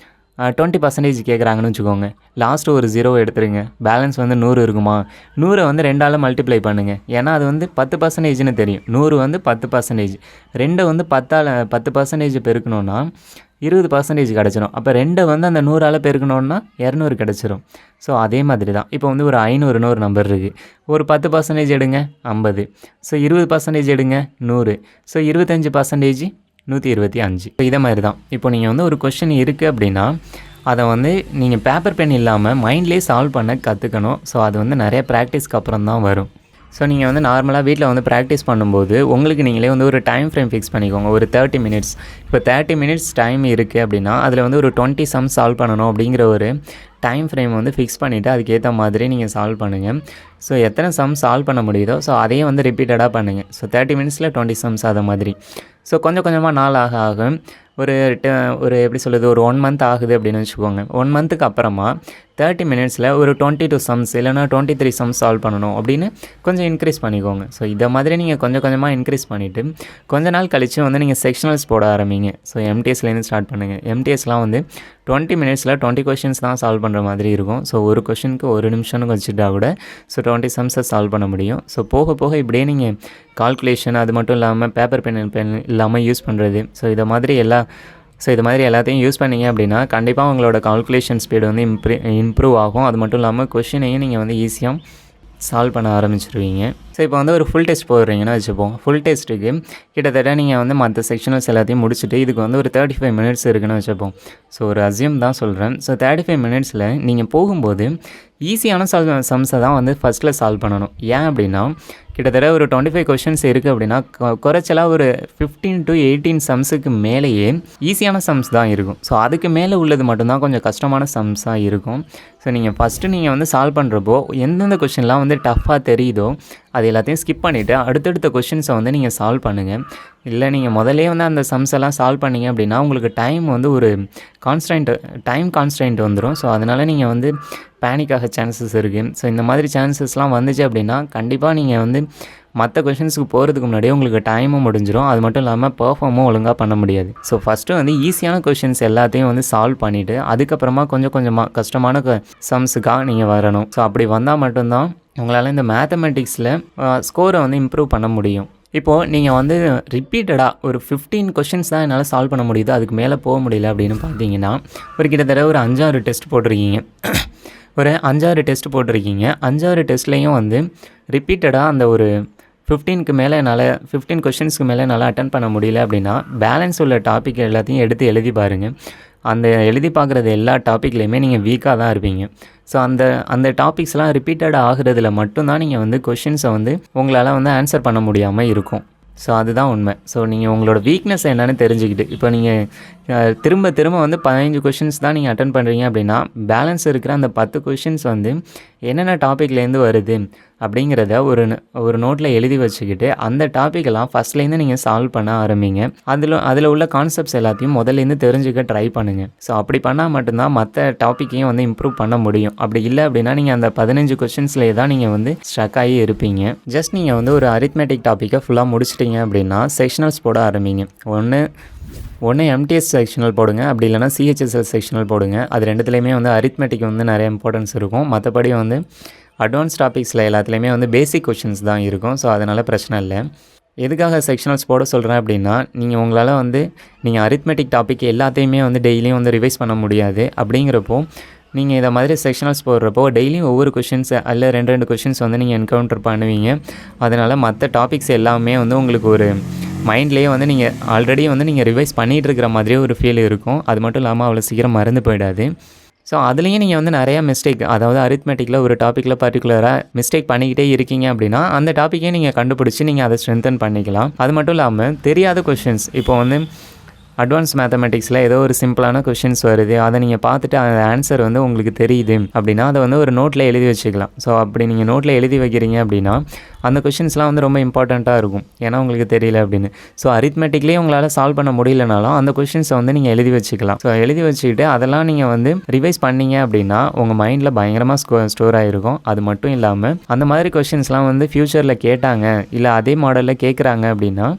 20% கேட்குறாங்கன்னு வச்சுக்கோங்க. லாஸ்ட்டு ஒரு 0வை எடுத்துருங்க. பேலன்ஸ் வந்து 100 இருக்குமா? 100 வந்து 2ஆல் மல்டிப்ளை பண்ணுங்கள். ஏன்னா அது வந்து 10%ன்னு தெரியும். 100 வந்து 10%. 2 வந்து 10ஆல் 10% பெருக்கணுன்னா 20% கிடச்சிரும். அப்போ 2 வந்து அந்த 100ஆல் பெருக்கணுன்னா 200 கிடச்சிரும். ஸோ அதே மாதிரி தான் இப்போ வந்து ஒரு 500ன்னு ஒரு நம்பர் இருக்குது. ஒரு 10% எடுங்க 50. ஸோ 20% எடுங்க 100. ஸோ 25% 125. ஸோ இதை மாதிரி தான் இப்போ நீங்கள் வந்து ஒரு கொஷின் இருக்குது அப்படின்னா அதை வந்து நீங்கள் பேப்பர் பென் இல்லாமல் மைண்ட்லேயே சால்வ் பண்ண கற்றுக்கணும். ஸோ அது வந்து நிறைய ப்ராக்டிஸ்க்கு அப்புறம் தான் வரும். ஸோ நீங்கள் வந்து நார்மலாக வீட்டில் வந்து ப்ராக்டிஸ் பண்ணும்போது உங்களுக்கு நீங்களே வந்து ஒரு டைம் ஃப்ரேம் ஃபிக்ஸ் பண்ணிக்கோங்க. ஒரு 30 மினிட்ஸ். இப்போ 30 மினிட்ஸ் டைம் இருக்குது அப்படின்னா அதில் வந்து ஒரு 20 சம்ஸ் சால்வ் பண்ணணும் அப்படிங்கிற ஒரு டைம் ஃப்ரேம் வந்து ஃபிக்ஸ் பண்ணிவிட்டு அதுக்கேற்ற மாதிரி நீங்கள் சால்வ் பண்ணுங்கள். ஸோ எத்தனை சம்ஸ் சால்வ் பண்ண முடியுதோ ஸோ அதையே வந்து ரிப்பீட்டடாக பண்ணுங்கள். ஸோ 30 மினிட்ஸில் 20 சம்ஸ் அதை மாதிரி. ஸோ கொஞ்சம் கொஞ்சமாக நாள் ஆக ஆக ஒரு எப்படி சொல்கிறது ஒரு 1 மந்த் ஆகுது அப்படின்னு வச்சுக்கோங்க. 1 மந்த்துக்கு அப்புறமா 30 மினிட்ஸில் ஒரு 22 சம்ஸ் இல்லைனா 23 சம்ஸ் சால்வ் பண்ணணும் அப்படின்னு கொஞ்சம் இன்க்ரீஸ் பண்ணிக்கோங்க. ஸோ இதை மாதிரி நீங்கள் கொஞ்சம் கொஞ்சமாக இன்க்ரீஸ் பண்ணிவிட்டு கொஞ்ச நாள் கழித்து வந்து நீங்கள் செக்ஷனல்ஸ் போட ஆரம்பிங்க. ஸோ எம்டிஎஸ்லேருந்து ஸ்டார்ட் பண்ணுங்கள். எம்டிஎஸ்லாம் வந்து 20 மினிட்ஸில் 20 கொஷின்ஸ் தான் சால்வ் பண்ணுற மாதிரி இருக்கும். ஸோ ஒரு கொஷினுக்கு 1 நிமிஷம்னு வச்சுட்டா கூட ஸோ 20 சம்ஸை சால்வ் பண்ண முடியும். ஸோ போக போக இப்படியே நீங்கள் கால்குலேஷன் அது மட்டும் இல்லாமல் பேப்பர் பென் இல்லாமல் யூஸ் பண்ணுறது இது மாதிரி எல்லாத்தையும் யூஸ் பண்ணிங்க அப்படின்னா கண்டிப்பாக உங்களோட கால்குலேஷன் ஸ்பீடு வந்து இம்ப்ரூவ் ஆகும். அது மட்டும் இல்லாமல் கொஷினையும் நீங்கள் வந்து ஈஸியாக சால்வ் பண்ண ஆரம்பிச்சிருவீங்க. ஸோ இப்போ வந்து ஒரு ஃபுல் டெஸ்ட் போடுறீங்கன்னா வச்சுப்போம். ஃபுல் டெஸ்ட்டுக்கு கிட்டத்தட்ட நீங்கள் வந்து மற்ற செக்ஷனல்ஸ் எல்லாத்தையும் முடிச்சுட்டு இதுக்கு வந்து ஒரு 35 மினிட்ஸ் இருக்குன்னு வச்சுப்போம். ஸோ ஒரு அசியூம் தான் சொல்கிறேன். ஸோ 35 மினிட்ஸில் நீங்கள் போகும்போது ஈஸியான சம்ஸை தான் வந்து ஃபஸ்ட்டில் சால்வ் பண்ணணும். ஏன் அப்படின்னா கிட்டத்தட்ட ஒரு 25 கொஷின்ஸ் இருக்குது அப்படின்னா குறைச்சலாக ஒரு 15 to 18 சம்ஸுக்கு மேலேயே ஈஸியான சம்ஸ் தான் இருக்கும். ஸோ அதுக்கு மேலே உள்ளது மட்டும்தான் கொஞ்சம் கஷ்டமான சம்ஸாக இருக்கும். ஸோ நீங்கள் ஃபஸ்ட்டு நீங்கள் வந்து சால்வ் பண்ணுறப்போ எந்தெந்த கொஷின்லாம் வந்து டஃப்பாக தெரியுதோ அது எல்லாத்தையும் ஸ்கிப் பண்ணிவிட்டு அடுத்தடுத்த கொஷின்ஸை வந்து நீங்கள் சால்வ் பண்ணுங்கள். இல்லை நீங்கள் முதலே வந்து அந்த சம்ஸ் எல்லாம் சால்வ் பண்ணிங்க அப்படின்னா உங்களுக்கு டைம் வந்து ஒரு டைம் கான்ஸ்டன்ட் வந்துடும். ஸோ அதனால் நீங்கள் வந்து பேனிக் ஆக சான்சஸ் இருக்குது. ஸோ இந்த மாதிரி சான்சஸ்லாம் வந்துச்சு அப்படின்னா கண்டிப்பாக நீங்கள் வந்து மற்ற கொஷின்ஸுக்கு போகிறதுக்கு முன்னாடியே உங்களுக்கு டைமும் முடிஞ்சிடும். அது மட்டும் இல்லாமல் பெர்ஃபார்மும் ஒழுங்காக பண்ண முடியாது. ஸோ ஃபஸ்ட்டு வந்து ஈஸியான கொஷின்ஸ் எல்லாத்தையும் வந்து சால்வ் பண்ணிவிட்டு அதுக்கப்புறமா கொஞ்சம் கொஞ்சமாக கஷ்டமான சம்ஸுக்காக நீங்கள் வரணும். ஸோ அப்படி வந்தால் மட்டும்தான் உங்களால் இந்த மேத்தமெட்டிக்ஸில் ஸ்கோரை வந்து இம்ப்ரூவ் பண்ண முடியும். இப்போது நீங்கள் வந்து ரிப்பீட்டடாக ஒரு 15 கொஷின்ஸ் தான் என்னால் சால்வ் பண்ண முடியுது, அதுக்கு மேலே போக முடியல அப்படின்னு பார்த்தீங்கன்னா ஒரு கிட்டத்தட்ட ஒரு 5-6 டெஸ்ட் போட்டிருக்கீங்க. ஒரு 5-6 டெஸ்ட் போட்டிருக்கீங்க. 5-6 டெஸ்ட்லேயும் வந்து ரிப்பீட்டடாக அந்த ஒரு 15க்கு மேலே என்னால் 15 கொஷின்ஸ்க்கு மேலே என்னால் அட்டன் பண்ண முடியல அப்படின்னா பேலன்ஸ் உள்ள டாபிக் எல்லாத்தையும் எடுத்து எழுதி பாருங்கள். அந்த எழுதி பார்க்குறது எல்லா டாப்பிக்லேயுமே நீங்கள் வீக்காக தான் இருப்பீங்க. ஸோ அந்த டாபிக்ஸ்லாம் ரிப்பீட்டடாக ஆகுறதுல மட்டும்தான் நீங்கள் வந்து கொஷின்ஸை வந்து உங்களால் வந்து ஆன்சர் பண்ண முடியாமல் இருக்கும். ஸோ அதுதான் உண்மை. ஸோ நீங்கள் உங்களோட வீக்னஸ் என்னென்னு தெரிஞ்சுக்கிட்டு இப்போ நீங்கள் திரும்ப திரும்ப வந்து 15 கொஷின்ஸ் தான் நீங்கள் அட்டன் பண்ணுறீங்க அப்படின்னா பேலன்ஸ் இருக்கிற அந்த 10 கொஷின்ஸ் வந்து என்னென்ன டாப்பிக்லேருந்து வருது அப்படிங்கிறத ஒரு நோட்டில் எழுதி வச்சுக்கிட்டு அந்த டாப்பிக்கெல்லாம் ஃபஸ்ட்லேருந்து நீங்கள் சால்வ் பண்ண ஆரம்பிங்க. அதில் உள்ள கான்செப்ட்ஸ் எல்லாத்தையும் முதல்லேருந்து தெரிஞ்சுக்க ட்ரை பண்ணுங்கள். ஸோ அப்படி பண்ணால் மட்டும்தான் மற்ற டாப்பிக்கையும் வந்து இம்ப்ரூவ் பண்ண முடியும். அப்படி இல்லை அப்படின்னா நீங்கள் அந்த 15 கொஷின்ஸ்லேயே தான் நீங்கள் வந்து ஸ்ட்ரக் ஆகி இருப்பீங்க. ஜஸ்ட் நீங்கள் வந்து ஒரு அரித்மெட்டிக் டாப்பிக்கை ஃபுல்லாக முடிச்சிட்டிங்க அப்படின்னா செக்ஷனல்ஸ் போட ஆரம்பிங்க. ஒன்று எம்டிஎஸ் செக்ஷனல் போடுங்க, அப்படி இல்லைனா சிஹெச்எஸ்எல் செக்ஷனல் போடுங்க. அது ரெண்டுத்துலேயுமே வந்து அரித்மெட்டிக் வந்து நிறைய இம்பார்ட்டன்ஸ் இருக்கும். மற்றபடி வந்து அட்வான்ஸ் டாபிக்ஸில் எல்லாத்துலேயுமே வந்து பேசிக் கொஷின்ஸ் தான் இருக்கும். ஸோ அதனால் பிரச்சனை இல்லை. எதுக்காக செக்ஷனல்ஸ் போட சொல்கிறேன் அப்படின்னா உங்களால் வந்து நீங்கள் அரித்மெட்டிக் டாபிக் எல்லாத்தையுமே வந்து டெய்லியும் வந்து ரிவைஸ் பண்ண முடியாது. அப்படிங்கிறப்போ நீங்கள் இதை மாதிரி செக்ஷனல்ஸ் போடுறப்போ டெய்லியும் ஒவ்வொரு கொஷின்ஸ் அல்ல 2 கொஷின்ஸ் வந்து நீங்கள் என்கவுண்டர் பண்ணுவீங்க. அதனால் மற்ற டாபிக்ஸ் எல்லாமே வந்து உங்களுக்கு ஒரு மைண்ட்லேயே வந்து நீங்கள் ஆல்ரெடி வந்து நீங்கள் ரிவைஸ் பண்ணிகிட்டு இருக்கிற மாதிரியே ஒரு ஃபீல் இருக்கும். அது மட்டும் இல்லாமல் அவ்வளோ சீக்கிரம் மறந்து போயிடாது. ஸோ அதுலேயும் நீங்கள் வந்து நிறையா மிஸ்டேக், அதாவது அரித்மெட்டிக்கில் ஒரு டாப்பிக்கில் பர்டிகுலராக மிஸ்டேக் பண்ணிக்கிட்டே இருக்கீங்க அப்படின்னா அந்த டாப்பிக்கே நீங்கள் கண்டுபிடிச்சி நீங்கள் அதை ஸ்ட்ரென்தன் பண்ணிக்கலாம். அது மட்டும் இல்லாமல் தெரியாத கொஷின்ஸ், இப்போ வந்து அட்வான்ஸ் மேத்தமெட்டிக்ஸில் ஏதோ ஒரு சிம்பிளான கொஷின்ஸ் வருது, அதை நீங்கள் பார்த்துட்டு அந்த ஆன்சர் வந்து உங்களுக்கு தெரியுது அப்படின்னா அதை வந்து ஒரு நோட்டில் எழுதி வச்சுக்கலாம். ஸோ அப்படி நீங்கள் நோட்டில் எழுதி வைக்கிறீங்க அப்படின்னா அந்த கொஷின்ஸ்லாம் வந்து ரொம்ப இம்பார்ட்டண்ட்டாக இருக்கும், ஏன்னா உங்களுக்கு தெரியல அப்படின்னு. ஸோ அரித்மெட்டிக்லேயே உங்களால் சால்வ் பண்ண முடியலனாலும் அந்த கொஷின்ஸை வந்து நீங்கள் எழுதி வச்சுக்கலாம். ஸோ எழுதி வச்சுக்கிட்டு அதெல்லாம் நீங்கள் வந்து ரிவைஸ் பண்ணீங்க அப்படின்னா உங்கள் மைண்டில் பயங்கரமாக ஸ்டோர் ஆகிருக்கும். அது மட்டும் இல்லாமல் அந்த மாதிரி கொஷின்ஸ்லாம் வந்து ஃப்யூச்சரில் கேட்டாங்க இல்லை அதே மாடலில் கேட்குறாங்க அப்படின்னா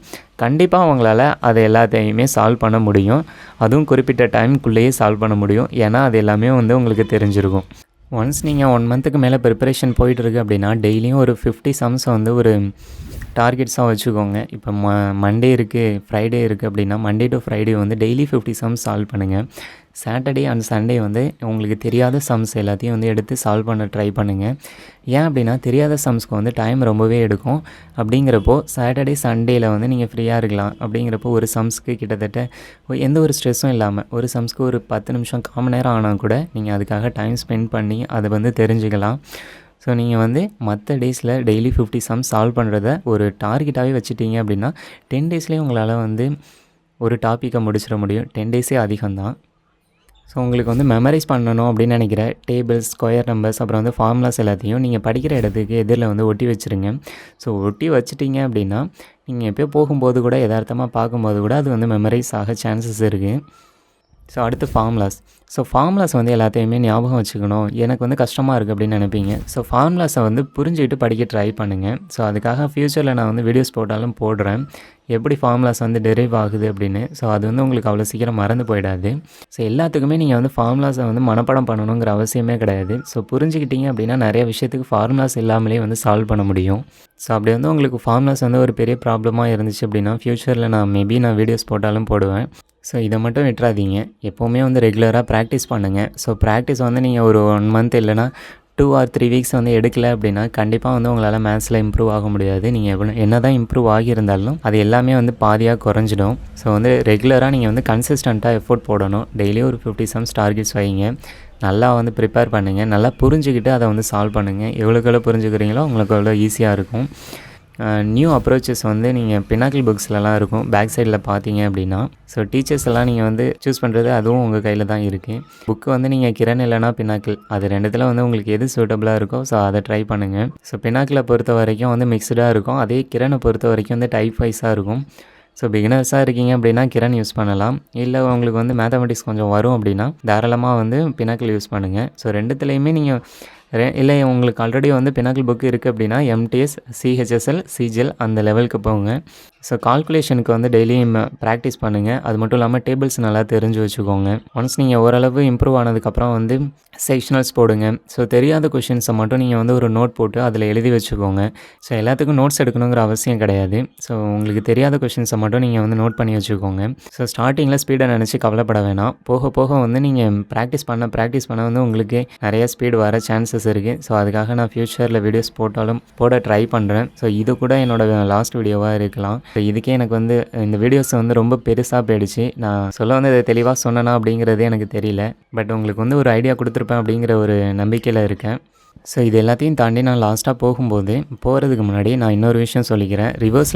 கண்டிப்பாக உங்களால் அதை எல்லாத்தையுமே சால்வ் பண்ண முடியும். அதுவும் குறிப்பிட்ட டைமுக்குள்ளேயே சால்வ் பண்ண முடியும், ஏன்னா அது எல்லாமே வந்து உங்களுக்கு தெரிஞ்சிருக்கும். ஒன்ஸ் நீங்கள் 1 மந்த்துக்கு மேலே ப்ரிப்பரேஷன் போயிட்டுருக்கு அப்படின்னா டெய்லியும் ஒரு 50 சம்ஸை வந்து ஒரு டார்கெட்ஸாக வச்சுக்கோங்க. இப்போ மண்டே இருக்குது, ஃப்ரைடே இருக்குது அப்படின்னா மண்டே டு ஃப்ரைடே வந்து டெய்லி 50 சம்ஸ் சால்வ் பண்ணுங்கள். சாட்டர்டே அண்ட் சண்டே வந்து உங்களுக்கு தெரியாத சம்ஸ் எல்லாத்தையும் வந்து எடுத்து சால்வ் பண்ண ட்ரை பண்ணுங்கள். ஏன் அப்படின்னா தெரியாத சம்ஸ்க்கு வந்து டைம் ரொம்பவே எடுக்கும். அப்படிங்கிறப்போ சாட்டர்டே சண்டேயில் வந்து நீங்கள் ஃப்ரீயாக இருக்கலாம். அப்படிங்கிறப்போ ஒரு சம்ஸ்க்கு கிட்டத்தட்ட எந்த ஒரு ஸ்ட்ரெஸ்ஸும் இல்லாமல் ஒரு சம்ஸ்க்கு ஒரு 10 நிமிஷம் 1/4 மணி நேரம் ஆனால் கூட நீங்கள் அதுக்காக டைம் ஸ்பெண்ட் பண்ணி அதை வந்து தெரிஞ்சுக்கலாம். ஸோ நீங்கள் வந்து மற்ற டேஸில் டெய்லி 50 சம்ஸ் சால்வ் பண்ணுறத ஒரு டார்கெட்டாகவே வச்சுட்டீங்க அப்படின்னா 10 டேஸ்லேயே உங்களால் வந்து ஒரு டாப்பிக்கை முடிச்சிட முடியும். 10 டேஸே அதிகம்தான். ஸோ உங்களுக்கு வந்து மெமரைஸ் பண்ணணும் அப்படின்னு நினைக்கிற டேபிள்ஸ், ஸ்கொயர் நம்பர்ஸ், அப்புறம் வந்து ஃபார்முலாஸ் எல்லாத்தையும் நீங்கள் படிக்கிற இடத்துக்கு எதிரில் வந்து ஒட்டி வச்சுருங்க. ஸோ ஒட்டி வச்சுட்டிங்க அப்படின்னா நீங்கள் எப்போயோ போகும்போது கூட எதார்த்தமாக பார்க்கும்போது கூட அது வந்து மெமரைஸ் ஆக சான்சஸ் இருக்குது. ஸோ அடுத்து ஃபார்முலாஸ். ஸோ ஃபார்முலாஸ் வந்து எல்லாத்தையுமே ஞாபகம் வச்சுக்கணும், எனக்கு வந்து கஷ்டமாக இருக்குது அப்படின்னு நினைப்பீங்க. ஸோ ஃபார்முலாஸை வந்து புரிஞ்சுக்கிட்டு படிக்க ட்ரை பண்ணுங்கள். ஸோ அதுக்காக ஃப்யூச்சரில் நான் வந்து வீடியோஸ் போட்டாலும் போடுறேன், எப்படி ஃபார்முலாஸ் வந்து டெரைவ் ஆகுது அப்படின்னு. ஸோ அது வந்து உங்களுக்கு அவ்வளோ சீக்கிரம் மறந்து போயிடாது. ஸோ எல்லாத்துக்குமே நீங்கள் வந்து ஃபார்முலாஸை வந்து மனப்பாடம் பண்ணணுங்கிற அவசியமே கிடையாது. ஸோ புரிஞ்சுக்கிட்டீங்க அப்படின்னா நிறைய விஷயத்துக்கு ஃபார்முலாஸ் இல்லாமலே வந்து சால்வ் பண்ண முடியும். ஸோ அப்படி வந்து உங்களுக்கு ஃபார்முலாஸ் வந்து ஒரு பெரிய ப்ராப்ளமாக இருந்துச்சு அப்படின்னா ஃப்யூச்சரில் நான் வீடியோஸ் போட்டாலும் போடுவேன். ஸோ இதை மட்டும் விட்டுறாதீங்க, எப்போவுமே வந்து ரெகுலராக ப்ராக்டிஸ் பண்ணுங்கள். ஸோ ப்ராக்டிஸ் வந்து நீங்கள் ஒரு 1 மந்த் இல்லைனா 2 or 3 வீக்ஸ் வந்து எடுக்கலை அப்படின்னா கண்டிப்பாக வந்து உங்களால் மேத்ஸில் இம்ப்ரூவ் ஆக முடியாது. நீங்கள் என்ன தான் இம்ப்ரூவ் ஆகியிருந்தாலும் அது எல்லாமே வந்து பாதியாக குறைஞ்சிடும். ஸோ வந்து ரெகுலராக நீங்கள் வந்து கன்சிஸ்டண்ட்டாக எஃபோர்ட் போடணும். டெய்லியும் ஒரு 50 சம்ஸ் டார்கெட்ஸ் வைங்க. நல்லா வந்து ப்ரிப்பேர் பண்ணுங்கள், நல்லா புரிஞ்சுக்கிட்டு அதை வந்து சால்வ் பண்ணுங்கள். எவ்வளோக்கு புரிஞ்சுக்கிறீங்களோ உங்களுக்கு எவ்வளோ ஈஸியாக இருக்கும். நியூ அப்ரோச்சஸ் வந்து நீங்கள் பினாக்கிள் புக்ஸ்லலாம் இருக்கும், பேக் சைடில் பார்த்தீங்க அப்படின்னா. ஸோ டீச்சர்ஸ் எல்லாம் நீங்கள் வந்து சூஸ் பண்ணுறது அதுவும் உங்கள் கையில் தான் இருக்குது. புக்கு வந்து நீங்கள் கிரண் இல்லைனா பினாக்கிள், அது ரெண்டுத்தில் வந்து உங்களுக்கு எது சூட்டபுளாக இருக்கோ ஸோ அதை ட்ரை பண்ணுங்கள். ஸோ பினாக்கிளை பொறுத்த வரைக்கும் வந்து மிக்சடாக இருக்கும், அதே கிரணை பொறுத்த வரைக்கும் வந்து டைப் வைஸாக இருக்கும். ஸோ பிகினர்ஸாக இருக்கீங்க அப்படின்னா கிரண் யூஸ் பண்ணலாம். இல்லை உங்களுக்கு வந்து மேத்தமெட்டிக்ஸ் கொஞ்சம் வரும் அப்படின்னா தாராளமாக வந்து பினாக்கிள் யூஸ் பண்ணுங்கள். ஸோ ரெண்டுத்துலேயுமே நீங்கள் இல்லை உங்களுக்கு ஆல்ரெடி வந்து பினாக்கிள் புக்கு இருக்குது அப்படின்னா எம்டிஎஸ், சிஹெச்எஸ்எல், சிஜிஎல் அந்த லெவலுக்கு போங்க. ஸோ கால்குலேஷனுக்கு வந்து டெய்லியும் ப்ராக்டிஸ் பண்ணுங்கள். அது மட்டும் இல்லாமல் டேபிள்ஸ் நல்லா தெரிஞ்சு வச்சுக்கோங்க. ஒன்ஸ் நீங்கள் ஓரளவு இம்ப்ரூவ் ஆனதுக்கப்புறம் வந்து செக்ஷனல்ஸ் போடுங்க. ஸோ தெரியாத கொஷின்ஸை மட்டும் நீங்கள் வந்து ஒரு நோட் போட்டு அதில் எழுதி வச்சுக்கோங்க. ஸோ எல்லாத்துக்கும் நோட்ஸ் எடுக்கணுங்கிற அவசியம் கிடையாது. ஸோ உங்களுக்கு தெரியாத கொஷின்ஸை மட்டும் நீங்கள் வந்து நோட் பண்ணி வச்சுக்கோங்க. ஸோ ஸ்டார்டிங்கில் ஸ்பீடை நினச்சி கவலைப்பட வேணாம். போக போக வந்து நீங்கள் ப்ராக்டிஸ் பண்ண வந்து உங்களுக்கு நிறைய ஸ்பீடு வர சான்சஸ் இருக்குது. ஸோ அதுக்காக நான் ஃப்யூச்சரில் வீடியோஸ் போட ட்ரை பண்ணுறேன். ஸோ இது கூட என்னோடய லாஸ்ட் வீடியோவாக இருக்கலாம். ஸோ இதுக்கே எனக்கு வந்து இந்த வீடியோஸ் வந்து ரொம்ப பெருசாக போயிடுச்சு. நான் சொல்ல வந்து இதை தெளிவாக சொன்னேன்னா அப்படிங்கிறதே எனக்கு தெரியல. பட் உங்களுக்கு வந்து ஒரு ஐடியா கொடுத்துருப்பேன் அப்படிங்கிற ஒரு நம்பிக்கையில் இருக்கேன். ஸோ இது எல்லாத்தையும் தாண்டி நான் லாஸ்ட்டாக போகிறதுக்கு முன்னாடி நான் இன்னொரு விஷயம் சொல்லிக்கிறேன். ரிவர்ஸ்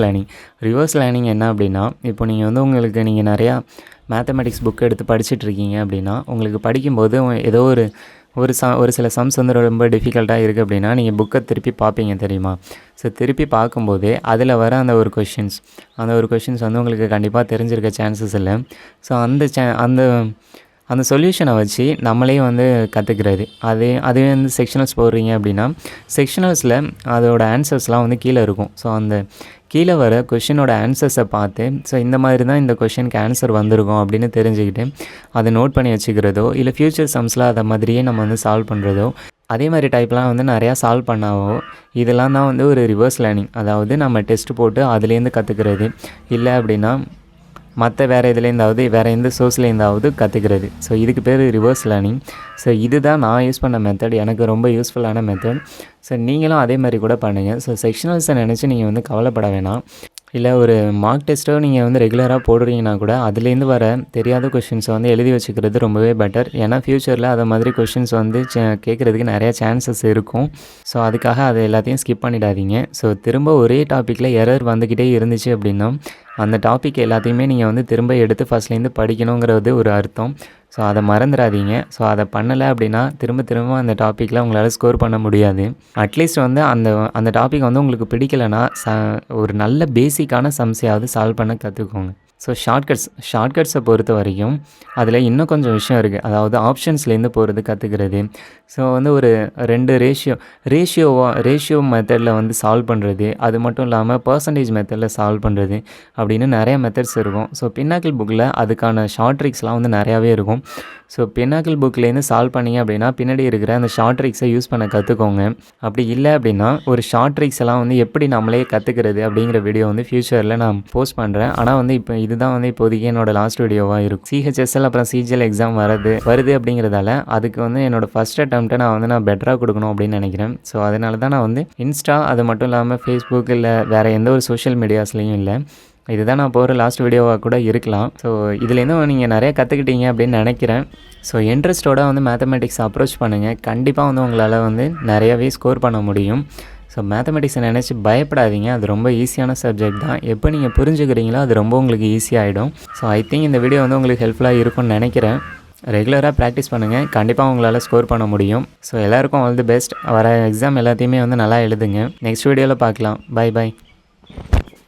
லேர்னிங் என்ன அப்படின்னா, இப்போ நீங்கள் வந்து நீங்கள் நிறையா மேத்தமெட்டிக்ஸ் புக் எடுத்து படிச்சுட்ருக்கீங்க அப்படின்னா உங்களுக்கு படிக்கும்போது ஏதோ ஒரு சில சம்ஸ் வந்து ரொம்ப டிஃபிகல்ட்டாக இருக்குது அப்படின்னா நீங்கள் புக்கை திருப்பி பார்ப்பீங்க தெரியுமா. ஸோ திருப்பி பார்க்கும்போதே அதில் வர அந்த ஒரு கொஷின்ஸ் வந்து உங்களுக்கு கண்டிப்பாக தெரிஞ்சிருக்க சான்சஸ் இல்லை. ஸோ அந்த சொல்யூஷனை வச்சு நம்மளே வந்து கற்றுக்கிறது. அதுவே வந்து செக்ஷனல்ஸ் போடுறீங்க அப்படின்னா செக்ஷனல்ஸில் அதோட ஆன்சர்ஸ்லாம் வந்து கீழே இருக்கும். ஸோ அந்த கீழே வர கொஷினோட ஆன்சர்ஸை பார்த்து ஸோ இந்த மாதிரி தான் இந்த கொஷினுக்கு ஆன்சர் வந்திருக்கும் அப்படின்னு தெரிஞ்சுக்கிட்டு அதை நோட் பண்ணி வச்சுக்கிறதோ, இல்லை ஃப்யூச்சர் சம்ஸில் அதை மாதிரியே நம்ம வந்து சால்வ் பண்ணுறதோ, அதே மாதிரி டைப்லாம் வந்து நிறையா சால்வ் பண்ணாவோ இதெல்லாம் தான் வந்து ஒரு ரிவர்ஸ் லேர்னிங். அதாவது நம்ம டெஸ்ட் போட்டு அதுலேருந்து கற்றுக்கிறது, இல்லை அப்படின்னா மற்ற வேறு வேறு எந்த சோர்ஸ்லேருந்தாவது கற்றுக்கிறது. ஸோ இதுக்கு பேர் ரிவர்ஸ் லேர்னிங். ஸோ இதுதான் நான் யூஸ் பண்ண மெத்தட், எனக்கு ரொம்ப யூஸ்ஃபுல்லான மெத்தட். ஸோ நீங்களும் அதே மாதிரி கூட பண்ணுங்கள். ஸோ செக்ஷனல்ஸை நினச்சி நீங்கள் வந்து கவலைப்பட வேணாம். இல்லை ஒரு மார்க் டெஸ்ட்டோ நீங்கள் வந்து ரெகுலராக போடுறீங்கன்னா கூட அதுலேருந்து வர தெரியாத கொஷின்ஸை வந்து எழுதி வச்சுக்கிறது ரொம்பவே பெட்டர். ஏன்னா ஃப்யூச்சரில் அதை மாதிரி கொஷின்ஸ் வந்து கேட்குறதுக்கு நிறையா சான்சஸ் இருக்கும். ஸோ அதுக்காக அதை எல்லாத்தையும் ஸ்கிப் பண்ணிடாதீங்க. ஸோ திரும்ப ஒரே டாப்பிக்கில் எரர் வந்துக்கிட்டே இருந்துச்சு அப்படின்னா அந்த டாபிக் எல்லாத்தையுமே நீங்கள் வந்து திரும்ப எடுத்து ஃபஸ்ட்லேருந்து படிக்கணுங்கிறது ஒரு அர்த்தம். ஸோ அதை மறந்துடாதீங்க. ஸோ அதை பண்ணலை அப்படின்னா திரும்ப அந்த டாப்பிக்கில் உங்களால் ஸ்கோர் பண்ண முடியாது. அட்லீஸ்ட் வந்து அந்த டாபிக் வந்து உங்களுக்கு பிடிக்கலைன்னா ஒரு நல்ல பேசிக்கான சம்ஸையாவது சால்வ் பண்ண கற்றுக்கோங்க. ஸோ ஷார்ட்கட்ஸை பொறுத்த வரைக்கும் அதில் இன்னும் கொஞ்சம் விஷயம் இருக்குது. அதாவது ஆப்ஷன்ஸ்லேருந்து போகிறது கற்றுக்கிறது. ஸோ வந்து ஒரு 2 ரேஷியோ மெத்தடில் வந்து சால்வ் பண்ணுறது, அது மட்டும் இல்லாமல் பர்சன்டேஜ் மெத்தடில் சால்வ் பண்ணுறது அப்படின்னு நிறைய மெத்தட்ஸ் இருக்கும். ஸோ பின்னாக்கிள் புக்கில் அதுக்கான ஷார்ட் ட்ரிக்ஸ்லாம் வந்து நிறையாவே இருக்கும். ஸோ பின்னாக்கிள் புக்லேருந்து சால்வ் பண்ணிங்க அப்படின்னா பின்னாடி இருக்கிற அந்த ஷார்ட் ட்ரிக்ஸை யூஸ் பண்ண கற்றுக்கோங்க. அப்படி இல்லை அப்படின்னா ஒரு ஷார்ட் ட்ரிக்ஸ் எல்லாம் வந்து எப்படி நம்மளே கற்றுக்கிறது அப்படிங்கிற வீடியோ வந்து ஃப்யூச்சரில் நான் போஸ்ட் பண்ணுறேன். ஆனால் வந்து இப்போ இதுதான் வந்து இப்போதைக்கு என்னோட லாஸ்ட் வீடியோவாக இருக்கும். சிஹெச்எஸ்எல் அப்புறம் சிஜிஎல் எக்ஸாம் வருது அப்படிங்கிறதால அதுக்கு வந்து என்னோடய ஃபஸ்ட் அட்டெம்ப்ட்டை நான் பெட்டராக கொடுக்கணும் அப்படின்னு நினைக்கிறேன். ஸோ அதனால தான் நான் வந்து இன்ஸ்டா அது மட்டும் இல்லாமல் ஃபேஸ்புக் இல்லை வேறு எந்த ஒரு சோஷியல் மீடியாஸ்லேயும் இல்லை. இதுதான் நான் போகிற லாஸ்ட் வீடியோவாக கூட இருக்கலாம். ஸோ இதுலேருந்து நீங்கள் நிறைய கற்றுக்கிட்டீங்க அப்படின்னு நினைக்கிறேன். ஸோ இன்ட்ரெஸ்ட்டோட வந்து மேத்தமெட்டிக்ஸ் அப்ரோச் பண்ணுங்கள். கண்டிப்பாக வந்து உங்களால் வந்து நிறையவே ஸ்கோர் பண்ண முடியும். ஸோ மேத்தமெட்டிக்ஸை நினச்சி பயப்படாதீங்க. அது ரொம்ப ஈஸியான சப்ஜெக்ட் தான். எப்போ நீங்கள் புரிஞ்சுக்கிறீங்களோ அது ரொம்ப உங்களுக்கு ஈஸியாகிடும். ஸோ ஐ திங்க் இந்த வீடியோ வந்து உங்களுக்கு ஹெல்ப்ஃபுல்லாக இருக்கும்னு நினைக்கிறேன். ரெகுலராக ப்ராக்டிஸ் பண்ணுங்கள். கண்டிப்பாக உங்களால் ஸ்கோர் பண்ண முடியும். ஸோ எல்லாருக்கும் ஆல் தி பெஸ்ட். வர எக்ஸாம் எல்லாத்தையுமே வந்து நல்லா எழுதுங்க. நெக்ஸ்ட் வீடியோவில் பார்க்கலாம். பை.